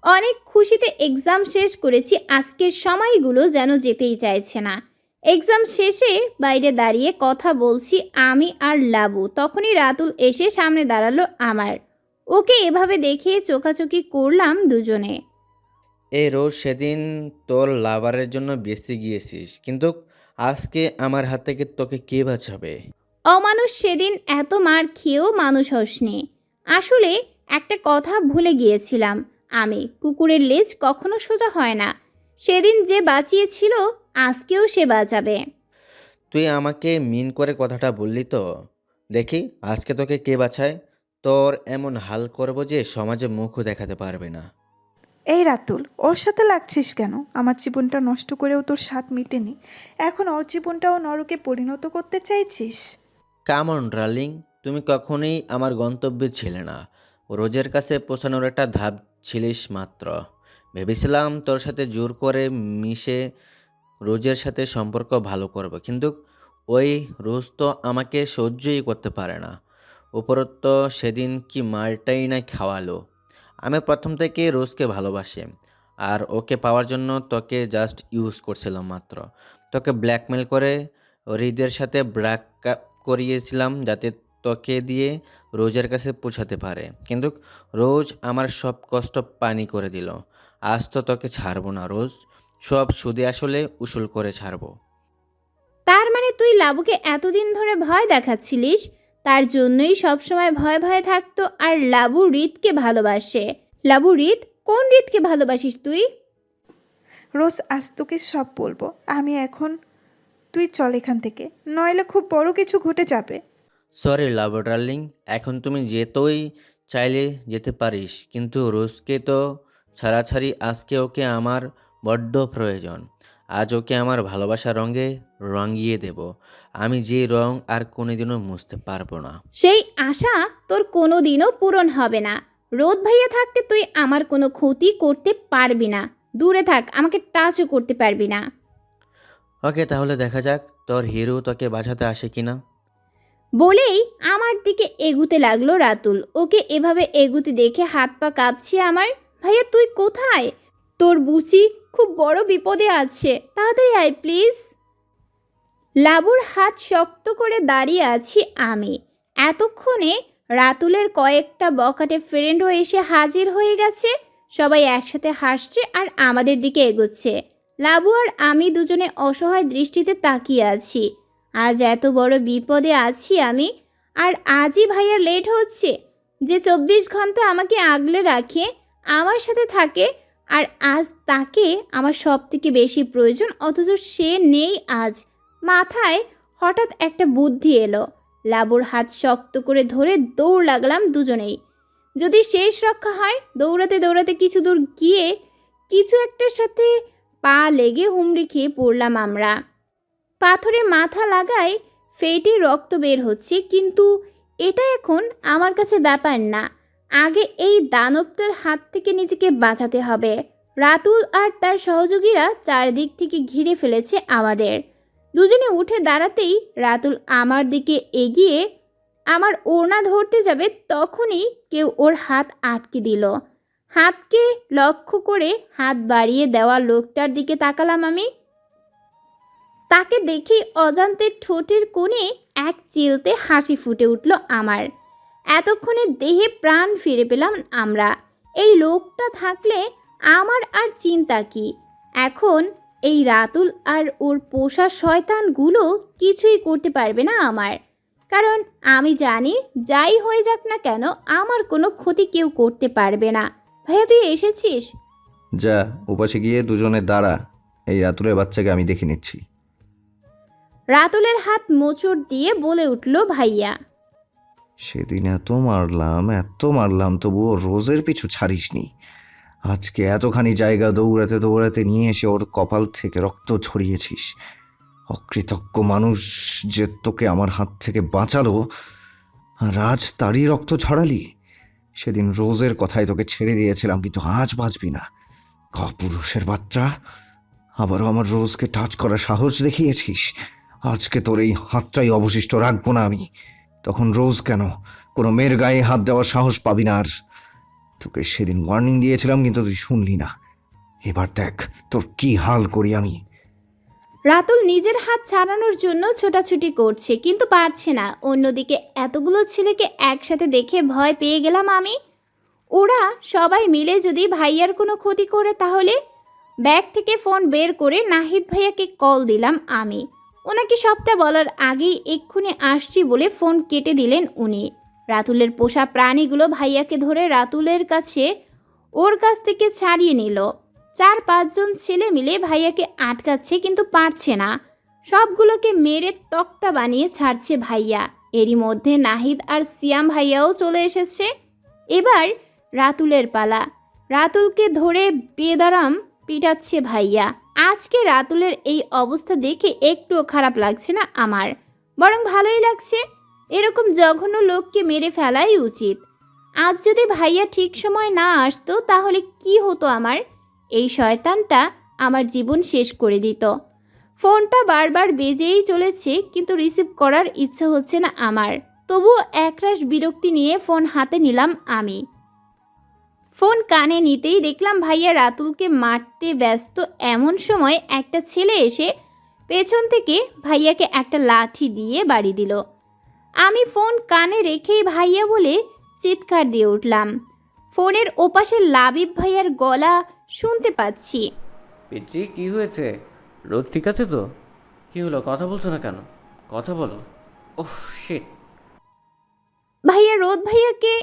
B: অনেক খুশিতে এক্সাম শেষ করেছি, আজকের সময়গুলো যেন যেতেই চাইছে না। এক্সাম শেষে বাইরে দাঁড়িয়ে কথা বলছি আমি আর লাবু, তখনই রাতুল এসে সামনে দাঁড়ালো আমার। ওকে এভাবে দেখে চোখাচোখি করলাম দুজনে।
E: এই রোজ সেদিন তোর লাভারের জন্য বেঁচে গিয়েছিস, কিন্তু আজকে আমার হাত থেকে তোকে কে বাঁচাবে?
B: অমানুষ সেদিন এত মার খেয়েও মানুষ হসনি। আসলে একটা কথা ভুলে গিয়েছিলাম আমি, কুকুরের লেজ কখনো সোজা হয় না। সেদিন যে বাঁচিয়েছিল আজকেও সে বাঁচাবে।
E: তুই আমাকে মিন করে কথাটা বললি তো? দেখি আজকে তোকে কে বাঁচায়। তোর এমন হাল করব যে সমাজে মুখও দেখাতে পারবে না।
F: এই রাতুল, ওর সাথে লাগছিস কেন? আমার জীবনটা নষ্ট করেও তোর স্বাদ মিটেনি, এখন ওর জীবনটাও নরকে পরিণত করতে চাইছিস?
E: কাম অন ডার্লিং, তুমি কখনোই আমার গন্তব্যে ছিলে না। রোজের কাছে পৌঁছানোর একটা ধাপ ছিলিস মাত্র। ভেবেছিলাম তোর সাথে জোর করে মিশে রোজের সাথে সম্পর্ক ভালো করব, কিন্তু ওই রোজ তো আমাকে সহ্যই করতে পারে না। উপরত্ব সেদিন কি মারটাই না খাওয়ালো। আমি প্রথম থেকে রোজকে ভালোবাসি, আর ওকে পাওয়ার জন্য তোকে জাস্ট ইউজ করছিলাম মাত্র। তোকে ব্ল্যাকমেল করে হৃদের সাথে ব্রেকআপ করিয়েছিলাম যাতে তোকে দিয়ে রোজের কাছে পৌঁছাতে পারে, কিন্তু রোজ আমার সব কষ্ট পানি করে দিল। আজ তো তোকে ছাড়বো না রোজ, সব সুদে আসলে উসুল করে ছাড়বো।
B: তার মানে তুই লাবুকে এতদিন ধরে ভয় দেখাচ্ছিলিস, তার জন্যই সবসময় ভয় ভয় থাকতো। আর লাবু রিতকে ভালোবাসে। লাবু রিত, কোন রিতকে ভালোবাসিস তুই?
F: রোজ আজ তোকে সব বলবো আমি এখন। তুই চল এখান থেকে, নইলে খুব বড় কিছু ঘটে যাবে।
E: সরি লাভ ডার্লিং, এখন তুমি যেতেই চাইলে যেতে পারিস, কিন্তু রোজকে তো ছাড়াছাড়ি। আজকে ওকে আমার বড্ড প্রয়োজন। আজ ওকে আমার ভালোবাসা রঙে রঙিয়ে দেব, আমি যে রং আর কোনোদিনও মুছতে পারবো না।
B: সেই আশা তোর কোনোদিনও পূরণ হবে না। রোদ ভাইয়া থাকতে তুই আমার কোনো ক্ষতি করতে পারবি না। দূরে থাক, আমাকে টাচও করতে পারবি না।
E: ওকে, তাহলে দেখা যাক তোর হিরো তোকে বাঁচাতে আসে কিনা।
B: বলেই আমার দিকে এগুতে লাগলো রাতুল। ওকে এভাবে এগুতে দেখে হাত পা কাঁপছে আমার। ভাইয়া তুই কোথায়? তোর বুচি খুব বড় বিপদে আছে, তাড়াতাড়ি আয় প্লিজ। লাবুর হাত শক্ত করে দাঁড়িয়ে আছি আমি। এতক্ষণে রাতুলের কয়েকটা বখাটে ফ্রেন্ডও এসে হাজির হয়ে গেছে। সবাই একসাথে হাসছে আর আমাদের দিকে এগোচ্ছে। লাবু আর আমি দুজনে অসহায় দৃষ্টিতে তাকিয়ে আছি। আজ এত বড় বিপদে আছি আমি, আর আজই ভাইয়ার লেট হচ্ছে। যে 24 ঘন্টা আমাকে আগলে রাখে, আমার সাথে থাকে, আর আজ তাকে আমার সব থেকে বেশি প্রয়োজন, অথচ সে নেই আজ। মাথায় হঠাৎ একটা বুদ্ধি এলো। লাবুর হাত শক্ত করে ধরে দৌড় লাগলাম দুজনেই। যদি শেষ রক্ষা হয়। দৌড়াতে দৌড়াতে কিছু দূর গিয়ে কিছু একটার সাথে পা লেগে হুমড়ি খেয়ে পড়লাম আমরা। পাথরে মাথা লাগায় ফেটে রক্ত বের হচ্ছে, কিন্তু এটা এখন আমার কাছে ব্যাপার না। আগে এই দানবটার হাত থেকে নিজেকে বাঁচাতে হবে। রাতুল আর তার সহযোগীরা চারদিক থেকে ঘিরে ফেলেছে আমাদের। দুজনে উঠে দাঁড়াতেই রাতুল আমার দিকে এগিয়ে আমার ওড়না ধরতে যাবে, তখনই কেউ ওর হাত আটকে দিল। হাতকে লক্ষ্য করে হাত বাড়িয়ে দেওয়া লোকটার দিকে তাকালাম আমি। তাকে দেখেই অজান্তে ঠোঁটের কোণে এক চিলতে হাসি ফুটে উঠল আমার। এতক্ষণে দেহে প্রাণ ফিরে পেলাম আমরা। এই লোকটা থাকলে আমার আর চিন্তা কি। এখন এই রাতুল আর ওর পোষা শয়তানগুলো কিছুই করতে পারবে না আমার, কারণ আমি জানি যাই হয়ে যাক না কেন আমার কোনো ক্ষতি কেউ করতে পারবে না। ভাইয়া তুই এসেছিস?
A: যা ওপাশে গিয়ে দুজনে দাঁড়া, এই রাতুলের বাচ্চাকে আমি দেখে নিচ্ছি।
B: রাতুলের হাত মোচড় দিয়ে বলে উঠল ভাইয়া।
A: সেদিন এত মারলাম তবুও রোজের পিছু ছাড়িসনি। আজকে এতখানি জায়গা দৌড়াতে দৌড়াতে নিয়ে এসে ওর কপাল থেকে রক্ত ছড়িয়েছিস। অকৃতজ্ঞ মানুষ যে তোকে আমার হাত থেকে বাঁচালো, আর আজ তারই রক্ত ছড়ালি। সেদিন রোজের কথায় তোকে ছেড়ে দিয়েছিলাম, কিন্তু আজ বাঁচবি না। কাপুরুষের বাচ্চা, আবারও আমার রোজকে টাচ করার সাহস দেখিয়েছিস। আজকে তোর এই হাতটাই অবশিষ্ট রাখবো না আমি। তখন রোজ কেন, কোনো মেয়ের গায়ে হাত দেওয়ার সাহস পাবি না আর। তোকে সেদিন ওয়ার্নিং দিয়েছিলাম, কিন্তু তুই শুনলি না। এবার দেখ তোর কি হাল করি আমি।
B: রাতুল নিজের হাত ছাড়ানোর জন্য ছোটাছুটি করছে, কিন্তু পারছে না। অন্যদিকে এতগুলো ছেলেকে একসাথে দেখে ভয় পেয়ে গেলাম আমি। ওরা সবাই মিলে যদি ভাইয়ার কোনো ক্ষতি করে, তাহলে ব্যাগ থেকে ফোন বের করে নাহিদ ভাইয়াকে কল দিলাম আমি। ওনাকে সবটা বলার আগেই এক্ষুনি আসছি বলে ফোন কেটে দিলেন উনি। রাতুলের পোষা প্রাণীগুলো ভাইয়াকে ধরে রাতুলের কাছে ওর কাছ থেকে ছাড়িয়ে নিল। 4-5 জন ছেলে মিলে ভাইয়াকে আটকাচ্ছে, কিন্তু পারছে না। সবগুলোকে মেরে তক্তা বানিয়ে ছাড়ছে ভাইয়া। এরই মধ্যে নাহিদ আর সিয়াম ভাইয়াও চলে এসেছে। এবার রাতুলের পালা। রাতুলকে ধরে বেদরাম পিটাচ্ছে ভাইয়া। আজকে রাতুলের এই অবস্থা দেখে একটুও খারাপ লাগছে না আমার, বরং ভালোই লাগছে। এরকম জঘন্য লোককে মেরে ফেলাই উচিত। আজ যদি ভাইয়া ঠিক সময় না আসতো, তাহলে কি হতো আমার? এই শয়তানটা আমার জীবন শেষ করে দিত। ফোনটা বারবার বেজেই চলেছে, কিন্তু রিসিভ করার ইচ্ছা হচ্ছে না আমার। তবুও একরাশ বিরক্তি নিয়ে ফোন হাতে নিলাম আমি। ফোন কানে নিতেই দেখলাম ভাইয়া রাতুলকে মারতে ব্যস্ত। এমন সময় একটা ছেলে এসে পেছন থেকে ভাইয়াকে একটা লাঠি দিয়ে বাড়ি দিল। আমি ফোন কানে রেখেই ভাইয়া বলে চিৎকার দিয়ে উঠলাম। ফোনের ওপাশে লাবিব ভাইয়ার গলা শুনতে পাচ্ছি।
J: পিচ্ছি কি হয়েছে? রোদ ঠিক আছে তো? কি হলো, কথা বলছো না কেন? কথা বলো। Oh shit.
B: ভাইয়া রোদ ভাইয়াকে।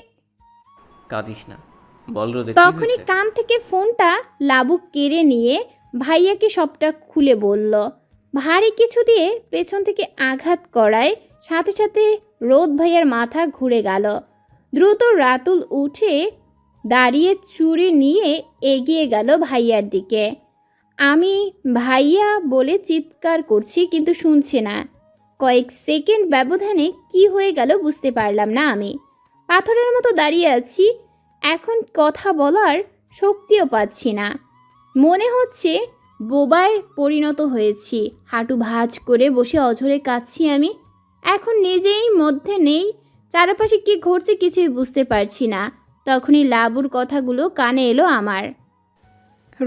J: কাঁদিস না, বল রোদে কি
B: তখনই
J: হয়েছে?
B: কান থেকে ফোনটা লাবু কেড়ে নিয়ে ভাইয়াকে সবটা খুলে বলল। ভারী কিছু দিয়ে পেছন থেকে আঘাত করায় সাথে সাথে রোদ ভাইয়ার মাথা ঘুরে গেল। দ্রুত রাতুল উঠে দাঁড়িয়ে চুরি নিয়ে এগিয়ে গেল ভাইয়ার দিকে। আমি ভাইয়া বলে চিৎকার করছি কিন্তু শুনছে না। কয়েক সেকেন্ড ব্যবধানে কি হয়ে গেল বুঝতে পারলাম না। আমি পাথরের মতো দাঁড়িয়ে আছি। এখন কথা বলার শক্তিও পাচ্ছি না। মনে হচ্ছে বোবায় পরিণত হয়েছি। হাঁটু ভাঁজ করে বসে অঝরে কাঁদছি আমি। এখন নিজেই মধ্যে নেই, চারপাশে কি ঘটছে কিছুই বুঝতে পারছি না। তখনই লাবুর কথাগুলো কানে এলো আমার।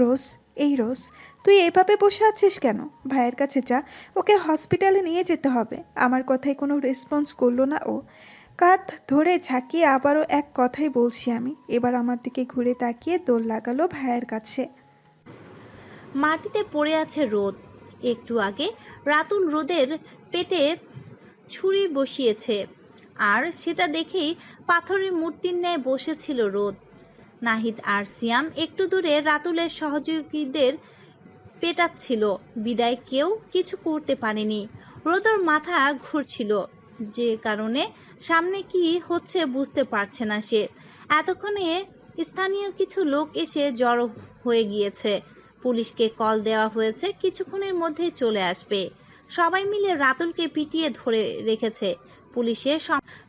F: রোজ, এই রোজ, তুই এভাবে বসে আছিস কেন? ভাইয়ের কাছে যা, ওকে হসপিটালে নিয়ে যেতে হবে। আমার কথায় কোনো রেসপন্স করলো না ও। কাঁধ ধরে ঝাঁকিয়ে আবারও এক কথাই বলছি আমি। এবার আমার দিকে ঘুরে তাকিয়ে দৌড় লাগালো ভাইয়ের কাছে।
D: মাটিতে পড়ে আছে রোদ। একটু আগে রাতুল রোদের পেটে ছুরি বসিয়েছে, আর সেটা দেখেই পাথরের মূর্তির ন্যায় বসেছিল রোদ। নাহিদ আর সিয়াম একটু দূরে রাতুলের সহযোগীদের পেটাচ্ছিল, বিদায় কেউ কিছু করতে পারেনি। রোদর মাথা ঘুরছিল, যে কারণে সামনে কি হচ্ছে বুঝতে পারছে না সে। এতক্ষণে স্থানীয় কিছু লোক এসে জড়ো হয়ে গিয়েছে। পুলিশকে কল দেওয়া হয়েছে, কিছুক্ষণের মধ্যেই চলে আসবে। সবাই মিলে রাতুলকে পিটিয়ে ধরে রেখেছে পুলিশে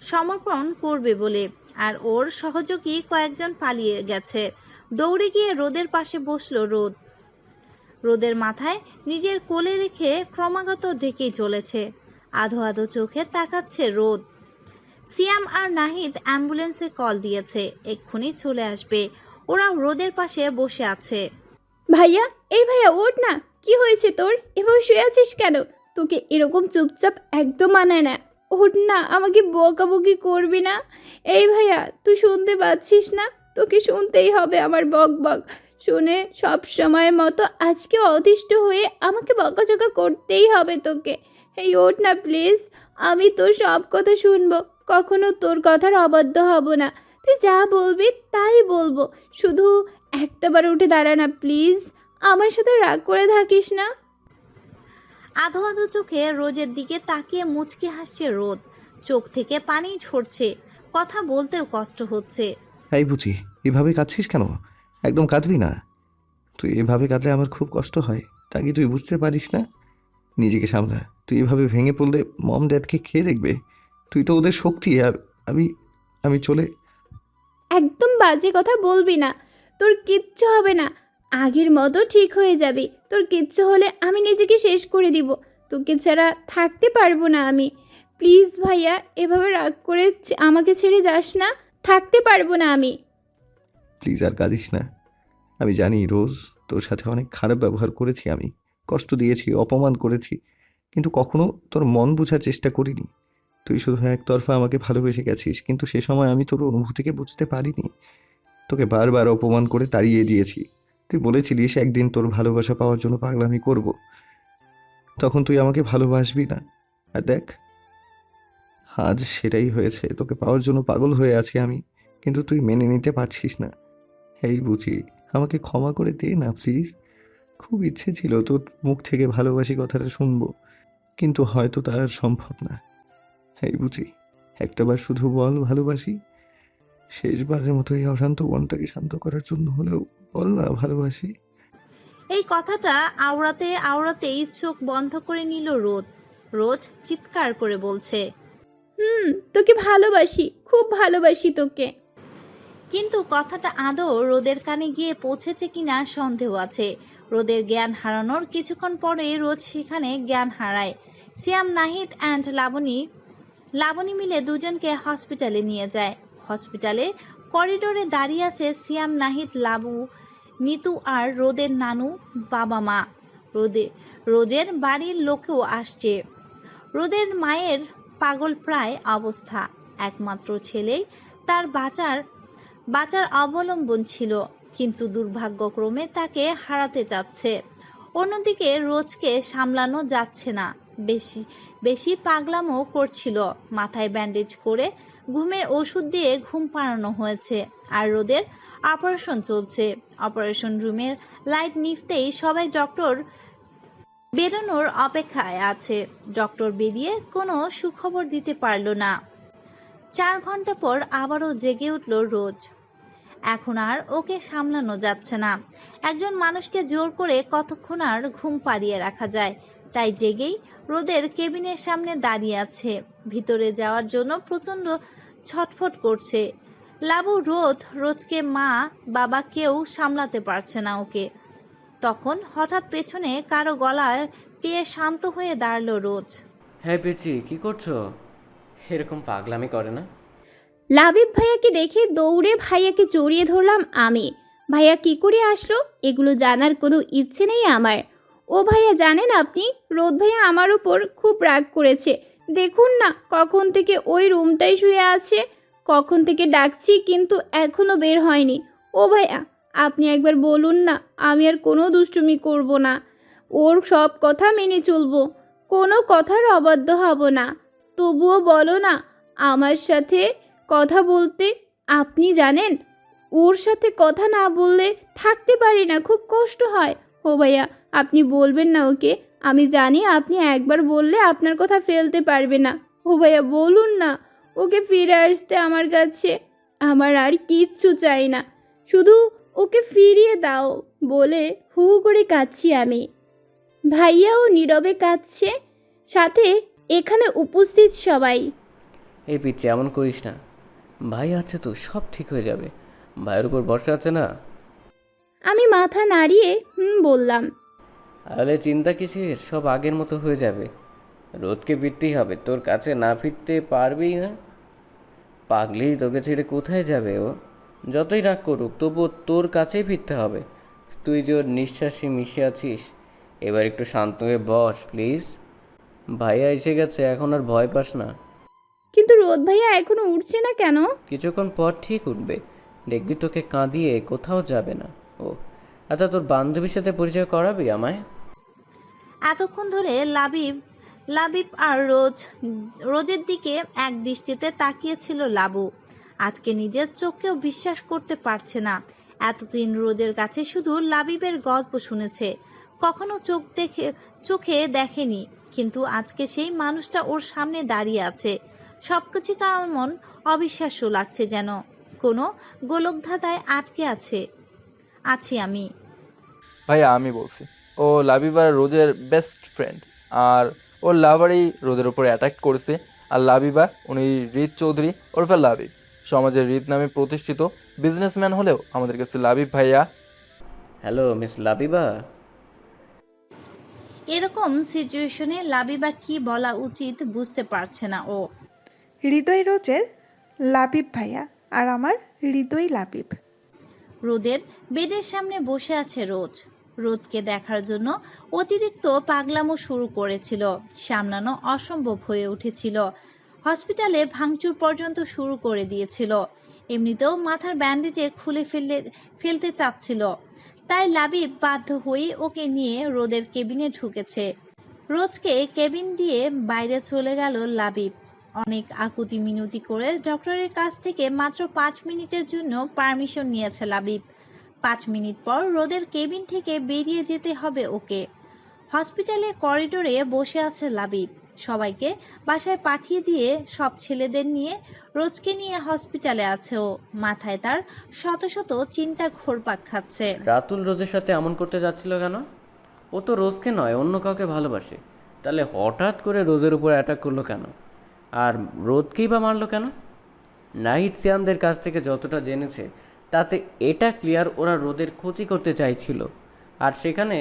D: সমর্পণ করবে বলে, আর ওর সহযোগী কয়েকজন পালিয়ে গেছে। দৌড়ে গিয়ে রোদের পাশে বসলো রোদ। রোদের মাথায় নিজের কোলে রেখে ক্রমাগত ডেকেই চলেছে। আধো আধো চোখে তাকাচ্ছে রোদ। সিয়াম আর নাহিদ অ্যাম্বুলেন্সে কল দিয়েছে, এক্ষুনি চলে আসবে। ওরা রোদের পাশে বসে আছে।
B: ভাইয়া, এই ভাইয়া ওঠ না। কি হয়েছে তোর? এভাবে শুয়ে আছিস কেন? তোকে এরকম চুপচাপ একদম মানায় না। ওঠ না, আমাকে বকাবকি করবি না। এই ভাইয়া, তুই শুনতে পাচ্ছিস না? তোকে শুনতেই হবে আমার বক বক। শুনে সব সময়ের মতো আজকে অতিষ্ঠ হয়ে আমাকে বকাঝকা করতেই হবে তোকে। এই ওঠ না প্লিজ, আমি তোর সব কথা শুনবো। কখনো তোর কথার অবাধ্য হব না। তুই যা বলবি তাই বলবো। শুধু একটাবার উঠে দাঁড়া না প্লিজ। আমার সাথে রাগ করে থাকিস না।
D: আধো আধো চোখে রোজের দিকে তাকিয়ে মুচকি হাসছে রোদ। চোখ থেকে পানি ঝরছে, কথা বলতেও কষ্ট হচ্ছে।
A: এই বুঝি, এভাবে কাঁদছিস কেন? একদম কাঁদবি না। তুই এভাবে কাঁদলে আমার খুব কষ্ট হয়, তা কি তুই বুঝতে পারিস না? নিজেকে সামলা। তুই এভাবে ভেঙে পড়লে মম ড্যাডকে খেয়ে দেখবে। তুই তো ওদের শক্তি। আর আমি আমি চলে।
B: একদম বাজে কথা বলবি না। তোর কিচ্ছু হবে না। আগের মতো ঠিক হয়ে যাবি। তোর কিচ্ছু হলে আমি নিজেকে শেষ করে দিব। তোকে ছাড়া থাকতে পারবো না আমি। প্লিজ ভাইয়া, এভাবে রাগ করে আমাকে ছেড়ে যাস না। থাকতে পারবো না আমি।
A: প্লিজ আর কাঁদিস না। আমি জানি রোজ, তোর সাথে অনেক খারাপ ব্যবহার করেছি আমি, কষ্ট দিয়েছি, অপমান করেছি, কিন্তু কখনো তোর মন বোঝার চেষ্টা করিনি। তুই শুধু একতরফা আমাকে ভালোবেসে গেছিস, কিন্তু সে সময় আমি তোর অনুভূতিকে বুঝতে পারিনি। তোকে বারবার অপমান করে তাড়িয়ে দিয়েছি। তুই বলেছিলিস একদিন তোর ভালোবাসা পাওয়ার জন্য পাগলামি করব। তখন তুই আমাকে ভালোবাসবি না। আর দেখ, আজ সেটাই হয়েছে। তোকে পাওয়ার জন্য পাগল হয়ে আছি আমি, কিন্তু তুই মেনে নিতে পারছিস না। এই বুঝি, আমাকে ক্ষমা করে দে না প্লিজ। খুব ইচ্ছে ছিল তোর মুখ থেকে ভালোবাসি কথাটা শুনবো, কিন্তু হয়তো তা আর সম্ভব না। এই বুঝি, একটাবার শুধু বল ভালোবাসি। শেষবারের মতো এই অশান্ত মনটাকে শান্ত করার জন্য হলেও বল না ভালোবাসি।
D: এই কথাটা আওড়াতে আওড়াতেই চোখ বন্ধ করে নিল রোদ। রোজ চিৎকার করে বলছে,
B: তোকে ভালোবাসি, খুব ভালোবাসি তোকে।
D: কিন্তু কথাটা আদৌ রোদের কানে গিয়ে পৌঁছেছে কিনা সন্দেহ আছে। রোদের জ্ঞান হারানোর কিছুক্ষণ পরে রোজ সেখানে জ্ঞান হারায়। সিয়াম, নাহিদ অ্যান্ড লাবণী মিলে দুজনকে হসপিটালে নিয়ে যায়। হসপিটালে করিডোরে দাঁড়িয়ে আছে সিয়াম, নাহিদ, লাবু, নিতু আর রোদের নানু, বাবা মা। রোজের বাড়ির লোকেও আসছে। রোদের মায়ের পাগল প্রায় অবস্থা। একমাত্র ছেলেই তার বাঁচার অবলম্বন ছিল, কিন্তু দুর্ভাগ্যক্রমে তাকে হারাতে চাচ্ছে। অন্যদিকে রোজকে সামলানো যাচ্ছে না, বেশি বেশি পাগলামো করছিল। মাথায় ব্যান্ডেজ করে ঘুমের ওষুধ দিয়ে ঘুম পাড়ানো হয়েছে, আর রোদের অপারেশন চলছে। অপারেশন রুমের লাইট নিভতেই সবাই ডক্টর বেরোনোর অপেক্ষায় আছে। ডক্টর বেরিয়ে কোনো সুখবর দিতে পারল না। 4 ঘন্টা পর আবারও জেগে উঠল রোজ। এখন আর ওকে সামলানো যাচ্ছে না। একজন মানুষকে জোর করে কতক্ষণ আর ঘুম পাড়িয়ে রাখা যায়? তাই জেগেই রোদের কেবিনের সামনে দাঁড়িয়ে আছে। ভিতরে যাওয়ার জন্য প্রচণ্ড ছটফট করছে। লাবু রোজকে মা বাবা কেউ সামলাতে পারছে না ওকে। তখন হঠাৎ পেছনে কারো গলায় পেয়ে শান্ত হয়ে দাঁড়ালো রোজ।
J: হ্যাঁ পেয়েছি, কি করছো? এরকম পাগলামি করে না।
B: লাবিব ভাইয়াকে দেখে দৌড়ে ভাইয়াকে জড়িয়ে ধরলাম আমি। ভাইয়া কি করে আসলো এগুলো জানার কোনো ইচ্ছে নেই আমার। ও ভাইয়া জানেন আপনি, রোদ ভাইয়া আমার উপর খুব রাগ করেছে। দেখুন না, কখন থেকে ওই রুমটাই শুয়ে আছে। কখন থেকে ডাকছি কিন্তু এখনও বের হয়নি। ও ভাইয়া, আপনি একবার বলুন না, আমি আর কোনো দুষ্টুমি করব না। ওর সব কথা মেনে চলবো, কোনো কথার অবাধ্য হব না। তবুও বলো না আমার সাথে কথা বলতে। আপনি জানেন ওর সাথে কথা না বললে থাকতে পারি না, খুব কষ্ট হয়। ও ভাইয়া, আপনি বলবেন না ওকে? আমি জানি আপনি একবার বললে আপনার কথা ফেলতে পারবে না। ও ভাইয়া বলুন না ওকে ফিরে আসতে আমার কাছে। আমার আর কিচ্ছু চাই না, শুধু ওকে ফিরিয়ে দাও বলে হু হু করে কাঁদছি আমি। ভাইয়াও নীরবে কাঁদছে, সাথে এখানে উপস্থিত সবাই।
J: এই পিচ্ছি, এমন করিস না। ভাই আছে তো, সব ঠিক হয়ে যাবে। ভাইয়ের উপর ভরসা আছে না?
B: আমি মাথা নাড়িয়ে বললাম।
J: তাহলে চিন্তা কিসের, সব আগের মতো হয়ে যাবে। রোদকে ফিরতেই হবে, তোর কাছে না ফিরতে পারবেই না। পাগলি তোকে ছেড়ে কোথায় যাবে ও? যতই রাগ করুক তবুও তোর কাছেই ফিরতে হবে। তুই যে ওর নিঃশ্বাসে মিশে আছিস। এবার একটু শান্ত হয়ে বস প্লিজ। ভাইয়া এসে গেছে, এখন আর ভয় পাস না।
B: কিন্তু রোদ ভাইয়া এখনো উঠছে না কেন?
J: কিছুক্ষণ পর ঠিক উঠবে, দেখবি তোকে কাঁদিয়ে কোথাও যাবে না ও। আচ্ছা, তোর বান্ধবীর সাথে পরিচয় করাবি আমায়?
D: এতক্ষণ ধরে লাবিব আর রোজের দিকে এক দৃষ্টিতে তাকিয়েছিল লাবু। আজকে নিজের চোখকেও বিশ্বাস করতে পারছে না। এতদিন রোজের কাছে শুধু লাবিবের গল্প শুনেছে, কখনো চোখে দেখেনি। কিন্তু আজকে সেই মানুষটা ওর সামনে দাঁড়িয়ে আছে। সবকিছু কেমন অবিশ্বাস্য লাগছে, যেন কোনো গোলকধাঁধায় আটকে আছি আমি।
K: ভাইয়া আমি বলছি, ও লাবিবার রোজের বেস্ট ফ্রেন্ড, আর ওর লাভারই রোদের উপরে অ্যাটাক করেছে। আর লাবিবা উনি রিত চৌধুরী ওরফে লাবিব, সমাজের রিত নামে প্রতিষ্ঠিত বিজনেসম্যান হলেও আমাদের কাছে লাবিব ভাইয়া।
J: Hello miss Labiba.
D: এরকম সিচুয়েশনে লাবিবা কি বলা উচিত বুঝতে পারছে না ও।
F: হৃদয় রোজের লাবিব ভাইয়া, আর আমার হৃদয় লাবিব।
D: রোদের বেডের সামনে বসে আছে রোজ। রোদকে দেখার জন্য অতিরিক্ত পাগলামো শুরু করেছিল, সামলানো অসম্ভব হয়ে উঠেছিল। হসপিটালে ভাঙচুর পর্যন্ত শুরু করে দিয়েছিল। এমনিতেও মাথার ব্যান্ডেজে খুলে ফেলতে চাচ্ছিল। তাই লাবিব বাধ্য হয়ে ওকে নিয়ে রোদের কেবিনে ঢুকেছে। রোজকে কেবিন দিয়ে বাইরে চলে গেল লাবিব। অনেক আকুতি মিনতি করে ডক্টরের কাছ থেকে মাত্র 5 মিনিটের জন্য পারমিশন নিয়েছে লাবিব। 5 মিনিট পর রোদের কেবিন থেকে বেরিয়ে যেতে হবে ওকে। হসপিটালের করিডোরে বসে আছে লাবিব। সবাইকে বাসায় পাঠিয়ে দিয়ে সব ছেলেদের নিয়ে রোজকে নিয়ে হসপিটালে আছে ও। মাথায় তার শত শত চিন্তা ঘোরপাক খাচ্ছে।
J: রাতুল রোজের সাথে এমন করতে যাচ্ছিল কেন? ও তো রোজকে নয়, অন্য কাউকে ভালোবাসে। তাহলে হঠাৎ করে রোজের উপর অ্যাটাক করলো কেন? আর রোদকেই বা মারলো কেন? নাহিদ সিয়ামদের কাছ থেকে যতটা জেনেছে তাতে এটা ক্লিয়ার, ওরা রোদের ক্ষতি করতে চাইছিল। আর সেখানে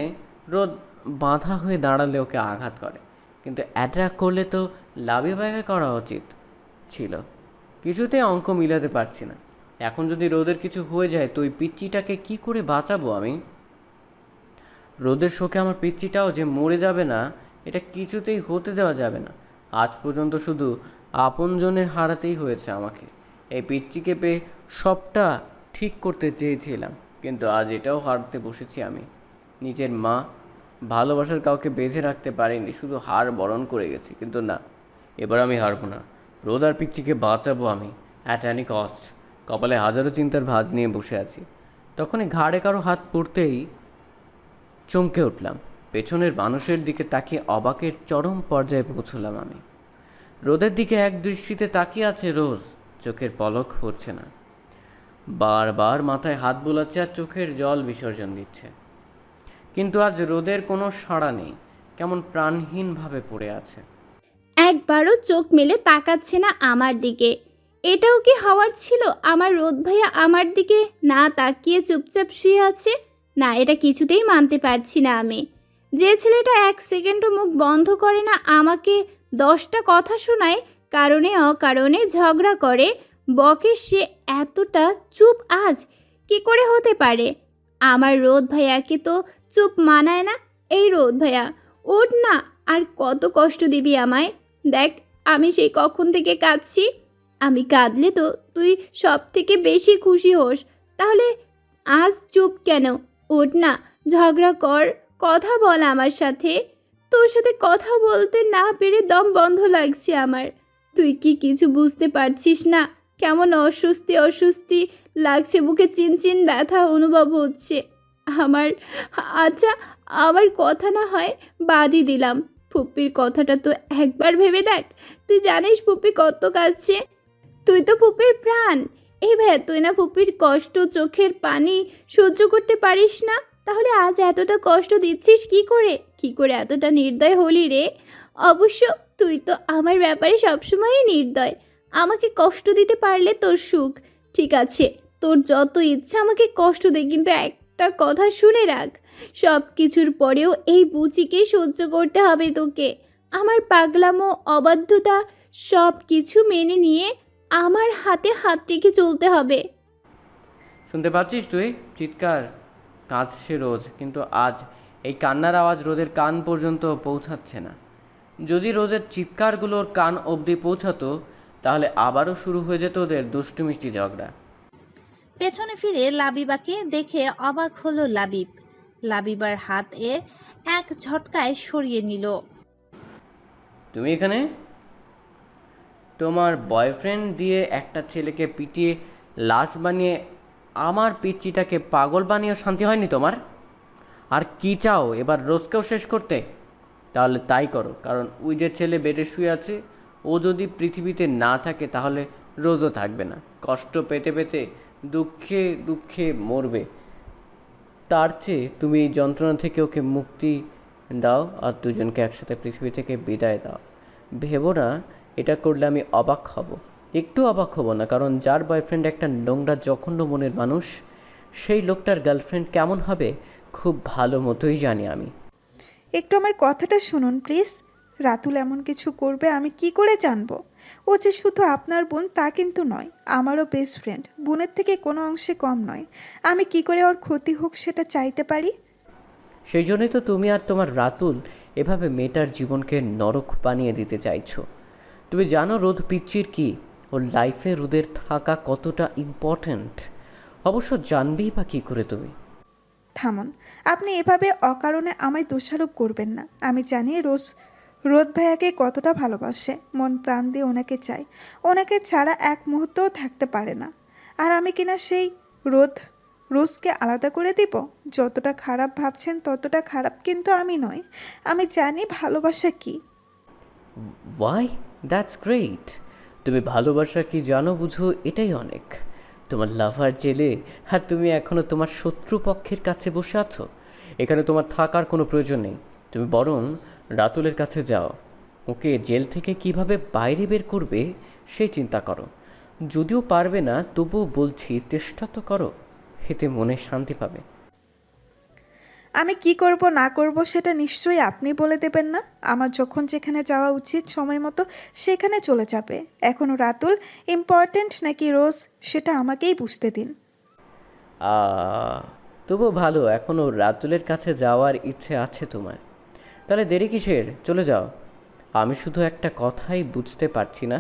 J: রোদ বাঁধা হয়ে দাঁড়ালে ওকে আঘাত করে, কিন্তু অ্যাটাক করলে তো লাবিবাকে করা উচিত ছিল। কিছুতেই অঙ্ক মিলাতে পারছি না। এখন যদি রোদের কিছু হয়ে যায় তো ওই পিচ্চিটাকে কি করে বাঁচাবো আমি? রোদের শোকে আমার পিচ্চিটাও যে মরে যাবে না, এটা কিছুতেই হতে দেওয়া যাবে না। আজ পর্যন্ত শুধু আপনজনের হারাতেই হয়েছে আমাকে। এই পিচ্চিকে পেয়ে সবটা ঠিক করতে চেয়েছিলাম, কিন্তু আজ এটাও হারতে বসেছি আমি। নিজের মা, ভালোবাসার কাউকে বেঁধে রাখতে পারিনি, শুধু হার বরণ করে গেছি। কিন্তু না, এবার আমি হারবো না। রোদ আর পিচ্চিকে বাঁচাবো আমি, অ্যাট অ্যানি কস্ট। কপালে হাজারো চিন্তার ভাঁজ নিয়ে বসে আছি। তখনই ঘাড়ে কারো হাত পড়তেই চমকে উঠলাম। পেছনের মানুষের দিকে তাকিয়ে অবাকের চরম পর্যায়ে পৌঁছলাম আমি। রোদের দিকে এক দৃষ্টিতে তাকিয়ে আছে রোজ, চোখের পলক পড়ছে না। বারবার মাথায় হাত বুলাচ্ছে আর চোখের জল বিসর্জন দিচ্ছে। কিন্তু আজ রোদের কোনো সাড়া নেই, কেমন প্রাণহীনভাবে পড়ে আছে।
B: একবারও চোখ মেলে তাকাচ্ছে না আমার দিকে। এটাও কি হওয়ার ছিল? আমার রোদ ভাইয়া আমার দিকে না তাকিয়ে চুপচাপ শুয়ে আছে? না, এটা কিছুতেই মানতে পারছি না আমি। যে ছেলেটা এক সেকেন্ডও মুখ বন্ধ করে না, আমাকে 10টা কথা শোনায়, কারণে অকারণে ঝগড়া করে, বকে, সে এতটা চুপ আজ কি করে হতে পারে? আমার রোদ ভাইয়াকে তো চুপ মানায় না। এই রোদ ভাইয়া, ওঠ না, আর কত কষ্ট দিবি আমায়? দেখ, আমি সেই কখন থেকে কাঁদছি। আমি কাঁদলে তো তুই সব থেকে বেশি খুশি হোস, তাহলে আজ চুপ কেন? ওঠ না, ঝগড়া কর, কথা বল আমার সাথে। তোর সাথে কথা বলতে না পেরে দম বন্ধ লাগছে আমার। তুই কি কিছু বুঝতে পারছিস না? কেমন অস্বস্তি অস্বস্তি লাগছে, বুকে চিনচিন ব্যথা অনুভব হচ্ছে আমার। আচ্ছা, আমার কথা না হয় বাদই দিলাম, ফুপ্পির কথাটা তো একবার ভেবে দেখ। তুই জানিস ফুপ্পি কত কাঁদছে? তুই তো ফুপ্পির প্রাণ। এই ভাইয়া, তুই না ফুপ্পির কষ্ট, চোখের পানি সহ্য করতে পারিস না? তাহলে আজ এতটা কষ্ট দিচ্ছিস কি করে? কি করে এতটা নির্দয় হলি রে? অবশ্য তুই তো আমার ব্যাপারে সবসময়ই নির্দয়। আমাকে কষ্ট দিতে পারলে তোর সুখ। ঠিক আছে, তোর যত ইচ্ছা আমাকে কষ্ট দে, কিন্তু একটা কথা শুনে রাখ, সব কিছুর পরেও এই বুচিকে সহ্য করতে হবে তোকে। আমার পাগলামো, অবাধ্যতা সব কিছু মেনে নিয়ে আমার হাতে হাত রেখে চলতে হবে।
J: শুনতে পাচ্ছিস তুই? চিৎকার কাঁদছে রোজ, কিন্তু আজ এই কান্নার আওয়াজ রোদের কান পর্যন্ত পৌঁছাচ্ছে না। যদি রোজের চিৎকারগুলোর কান অবধি পৌঁছাতো, তাহলে আবারও শুরু হয়ে যেত ওদের দুষ্টু মিষ্টি ঝগড়া।
D: পেছনে ফিরে লাবিবাকে দেখে অবাক হলো লাবিব। লাবিবার হাত এক ঝটকায় সরিয়ে নিল।
J: তুমি এখানে? তোমার বয়ফ্রেন্ড দিয়ে একটা ছেলেকে পিটিয়ে লাশ বানিয়ে আমার পিচ্চিটাকে পাগল বানিয়েও শান্তি হয়নি তোমার? আর কি চাও এবার রোজকেও শেষ করতে? তাহলে তাই করো, কারণ ওই যে ছেলে বেডে শুয়ে আছে, ও যদি পৃথিবীতে না থাকে তাহলে রোজও থাকবে না। কষ্ট পেতে পেতে দুঃখে দুঃখে মরবে। তার চেয়ে তুমি এই যন্ত্রণা থেকে ওকে মুক্তি দাও আর দুজনকে একসাথে পৃথিবী থেকে বিদায় দাও। ভেবো না এটা করলে আমি অবাক হব। একটু অবাক হব না, কারণ যার বয়ফ্রেন্ড একটা নোংরা জঘন্য মনের মানুষ, সেই লোকটার গার্লফ্রেন্ড কেমন হবে খুব ভালো মতোই জানি আমি।
F: একটু আমার কথাটা শুনুন প্লিজ। রাতুল এমন কিছু করবে আমি কি করে জানবো? ও যে শুধু আপনার বোন তা কিন্তু নয়, আমারও বেস্ট ফ্রেন্ড, বোনের থেকে কোনো অংশে কম নয়। আমি কি করে ওর ক্ষতি হোক সেটা চাইতে পারি?
J: সেই জন্যই তো তুমি আর তোমার রাতুল এভাবে মেয়েটার জীবনকে নরক বানিয়ে দিতে চাইছো। তুমি জানো রোদ পিচ্চির কি, ওর লাইফে রোদের থাকা কতটা ইম্পর্ট্যান্ট? অবশ্য জানবেই বা কী করে তুমি?
F: থামুন, আপনি এভাবে অকারণে আমায় দোষারোপ করবেন না। আমি জানি রোদ ভাইয়াকে কতটা ভালোবাসে, মন প্রাণ দিয়ে ওনাকে চাই, ওনাকে ছাড়া এক মুহূর্তও থাকতে পারে না। আর আমি কিনা সেই রোজকে আলাদা করে দিব? যতটা খারাপ ভাবছেন ততটা খারাপ কিন্তু আমি নই। আমি জানি ভালোবাসা কি।
J: Why, that's great. তুমি ভালোবাসা কি জানো বুঝো, এটাই অনেক। তোমার লাভার জেলে আর তুমি এখনও তোমার শত্রুপক্ষের কাছে বসে আছো। এখানে তোমার থাকার কোনো প্রয়োজন নেই। তুমি বরং রাতুলের কাছে যাও, ওকে জেল থেকে কিভাবে বাইরে বের করবে সেই চিন্তা করো। যদিও পারবে না, তবুও বলছি চেষ্টা তো করো, এতে মনে শান্তি পাবে।
F: আমি কি করব না করব সেটা নিশ্চয়ই আপনি বলে দেবেন না? আমার যখন যেখানে যাওয়া উচিত সময় মতো সেখানে চলে যাবে। এখনও রাতুল ইম্পর্ট্যান্ট নাকি রোজ সেটা আমাকেই বুঝতে দিন।
J: তবুও ভালো, এখনও রাতুলের কাছে যাওয়ার ইচ্ছে আছে তোমার। তাহলে দেরি কিসের? চলে যাও। আমি শুধু একটা কথাই বুঝতে পারছি না,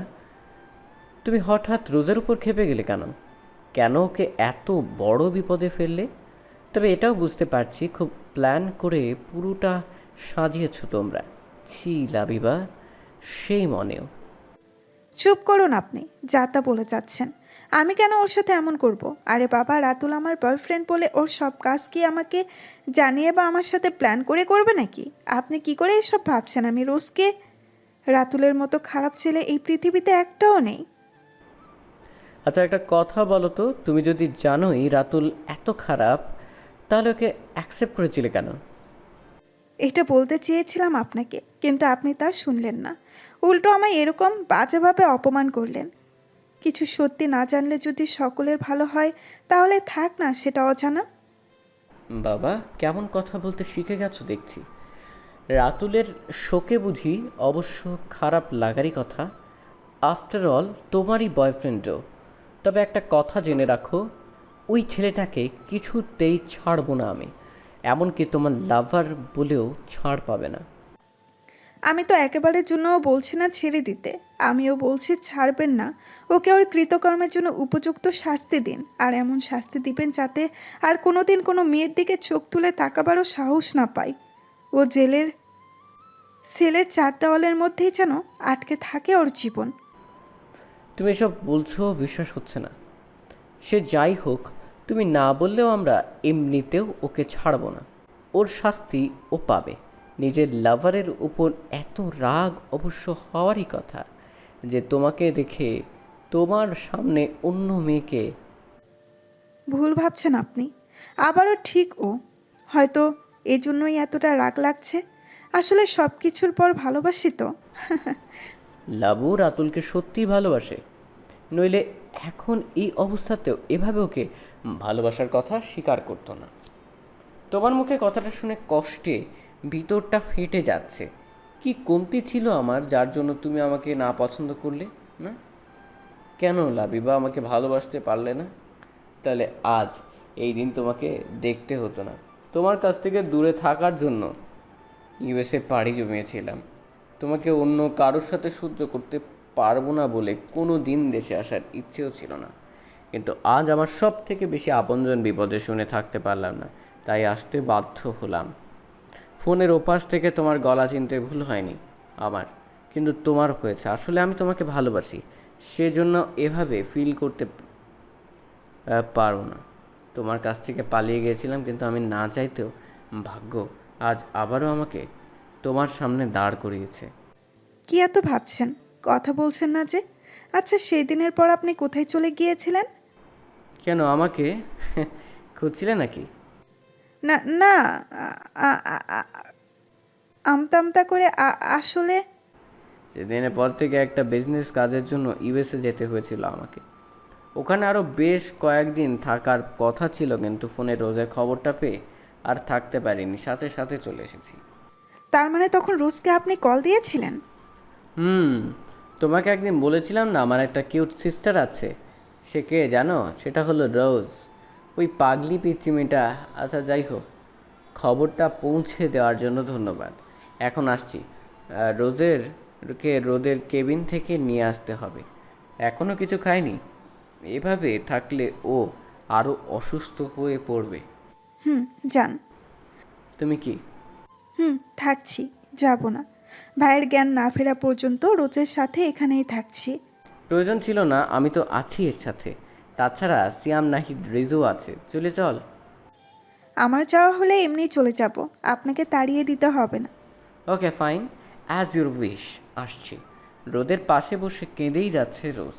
J: তুমি হঠাৎ রোজের উপর ক্ষেপে গেলে কেন? কেন ওকে এত বড় বিপদে ফেললে? তবে এটাও বুঝতে পারছি খুব প্ল্যান করে পুরোটা সাজিয়েছো তোমরা। ছি লাবিবা, সেই মনেও।
F: চুপ করুন আপনি, যা তা বলে যাচ্ছেন। আমি কেন ওর সাথে এমন করব? আরে বাবা, রাতুল আমার বয়ফ্রেন্ড বলে ওর সব কাজ কি আমাকে জানিয়ে বা আমার সাথে প্ল্যান করে করবে নাকি? আপনি কি করে এসব ভাবছেন? আমি রোজকে রাতুলের মতো খারাপ ছেলে এই পৃথিবীতে একটাও নেই।
J: আচ্ছা একটা কথা বলো তো, তুমি যদি জানোই রাতুল এত খারাপ, তাহলে ওকে অ্যাকসেপ্ট করেছিলে কেন?
F: এটা বলতে চেয়েছিলাম আপনাকে, কিন্তু আপনি তা শুনলেন না। উল্টো আমায় এরকম বাজেভাবে অপমান করলেন। কিছু সত্যি না জানলে যদি সকলের ভালো হয়, তাহলে থাক না সেটা অজানা।
J: বাবা, কেমন কথা বলতে শিখে গেছো দেখছি। রাতুলের শোকে বুঝি অবশ্য খারাপ লাগারই কথা। আফটার অল তোমারই বয়ফ্রেন্ডও। তবে একটা কথা জেনে রাখো, ওই ছেলেটাকে কিছুতেই ছাড়বো না আমি। এমনকি তোমার লাভার বলেও ছাড় পাবে না।
F: আমি তো একেবারের জন্যও বলছি না ছেড়ে দিতে, আমিও বলছি ছাড়বেন না। ওকে ওর কৃতকর্মের জন্য উপযুক্ত শাস্তি দিন, আর এমন শাস্তি দিবেন যাতে আর কোনোদিন কোনো মেয়ের দিকে চোখ তুলে তাকাবারও সাহস না পায়। ও জেলের সেলের 4 দেওয়ালের মধ্যেই যেন আটকে থাকে ওর জীবন।
J: তুমি এসব বলছো, বিশ্বাস হচ্ছে না। সে যাই হোক, তুমি না বললেও আমরা এমনিতেও ওকে ছাড়বো না। ওর শাস্তি ও পাবে। নিজের লাভারের উপর এত রাগ অবশ্য হওয়ারই কথা যে তোমাকে দেখে তোমার সামনে অন্য মেয়েকে।
F: ভুল ভাবছেন আপনি। আবারও ঠিক ও হয়তো এজন্যই এতটা রাগ লাগছে। আসলে সব কিছুর পর ভালোবাসি তো।
J: লাবু রাতুলকে সত্যিই ভালোবাসে, নইলে এখন এই অবস্থাতেও এভাবে ওকে ভালোবাসার কথা স্বীকার করতো না। তোমার মুখে কথাটা শুনে কষ্টে ভিতরটা ফেটে যাচ্ছে। কি কমতি ছিল আমার যার জন্য তুমি আমাকে না পছন্দ করলে? না কেন লাবিবা আমাকে ভালোবাসতে পারলে না? তাহলে আজ এই দিন তোমাকে দেখতে হতো না। তোমার কাছ থেকে দূরে থাকার জন্য ইউএসএ পাড়ি জমিয়েছিলাম। তোমাকে অন্য কারোর সাথে সহ্য করতে পারবো না বলে কোনো দিন দেশে আসার ইচ্ছেও ছিল না। কিন্তু আজ আমার সব থেকে বেশি আপনজন বিপদে শুনে থাকতে পারলাম না, তাই আসতে বাধ্য হলাম। ফোনের ওপাশ থেকে তোমার গলা চিনতে ভুল হয়নি আমার, কিন্তু তোমার হয়েছে। আসলে আমি তোমাকে ভালোবাসি, সেজন্য এভাবে ফিল করতে পারো না। তোমার কাছ থেকে পালিয়ে গিয়েছিলাম, কিন্তু আমি না চাইতেও ভাগ্য আজ আবারও আমাকে তোমার সামনে দাঁড় করিয়েছে।
F: কি এত ভাবছেন? কথা বলছেন না যে? আচ্ছা, সেই দিনের পর আপনি কোথায় চলে গিয়েছিলেন?
J: কেন আমাকে খুঁজছিলে নাকি?
F: না না, আ- আ- আ- আমতা আমতা করে আসলে
J: সেদিনের পর থেকে একটা বিজনেস কাজের জন্য ইউএসএ যেতে হয়েছিল আমাকে। ওখানে আরও বেশ কয়েকদিন থাকার কথা ছিল, কিন্তু ফোনে রোজের খবরটা পেয়ে আর থাকতে পারিনি, সাথে সাথে চলে এসেছি।
F: তার মানে তখন রোজকে আপনি কল দিয়েছিলেন?
J: তোমাকে একদিন বলেছিলাম না আমার একটা কিউট সিস্টার আছে। সে কে জানো? সেটা হলো রোজ, ওই পাগলি পিচ্চি মেয়েটা। আচ্ছা যাই হোক, খবরটা পৌঁছে দেওয়ার জন্য ধন্যবাদ। এখন আসছি। রোদের কেবিন থেকে নিয়ে আসতে হবে। এখনও কিছু খায়নি। এভাবে থাকলে ও আরও অসুস্থ হয়ে পড়বে।
F: যান।
J: তুমি কি?
F: থাকছি, যাব না। ভাইয়ের জ্ঞান না ফেরা পর্যন্ত রোজের সাথে এখানেই থাকছি।
J: প্রয়োজন ছিল না, আমি তো আছি এর সাথে। তাছাড়া সিয়াম নাহিদ রিজু আছে, চলে চল।
F: আমার যাওয়া হলে এমনিই চলে যাব, আপনাকে তাড়িয়ে দিতে হবে না।
J: Okay fine, as your wish. আসছি। রোদের পাশে বসে কেঁদেই যাচ্ছে রোজ,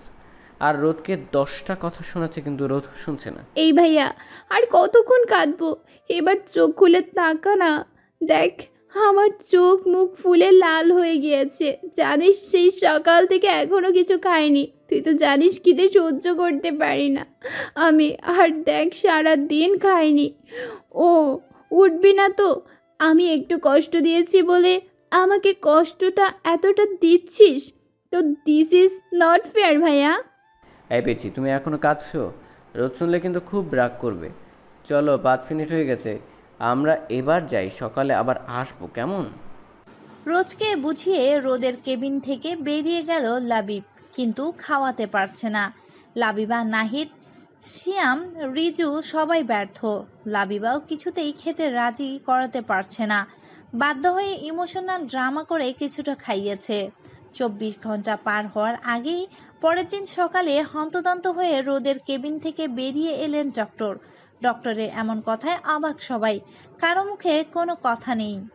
J: আর রোদকে 10টা কথা শোনাচ্ছে, কিন্তু রোদ শুনছে না।
B: এই ভাইয়া, আর কতক্ষণ কাঁদবো? এবার চোখ খুলে তাকা না। দেখ, আমার চোখ মুখ ফুলে লাল হয়ে গিয়েছে। জানিস, সেই সকাল থেকে এখনো কিছু খাইনি। তুই তো জানিস খিদে সহ্য করতে পারি না আমি। আর দেখ, সারা দিন খাইনি। ও উঠবি না তো? আমি একটু কষ্ট দিয়েছি বলে আমাকে কষ্টটা এতটা দিচ্ছিস? তো দিস ইজ নট ফেয়ার ভাইয়া।
J: এই পেয়েছি, তুমি এখনো কাঁদছো? রোদ শুনলে কিন্তু খুব রাগ করবে। চলো, 5 মিনিট হয়ে গেছে, আমরা এবার যাই, সকালে আবার আসবো, কেমন?
D: রোজকে বুঝিয়ে রোদের কেবিন থেকে বেরিয়ে গেল লাবিব, কিন্তু খাওয়াতে পারছে না। লাবিবা, নাহিদ, শিয়াম, রিজু সবাই ব্যর্থ। লাবিবাও কিছুতেই খেতে রাজি করাতে পারছে না। বাধ্য হয়ে ইমোশনাল ড্রামা করে কিছুটা খাইয়েছে। 24 ঘন্টা পার হওয়ার আগেই পরের দিন সকালে হন্তদন্ত হয়ে রোদের কেবিন থেকে বেরিয়ে এলেন ডক্টর। ডক্টরের এমন কথায় অবাক সবাই, কারো মুখে কোনো কথা নেই।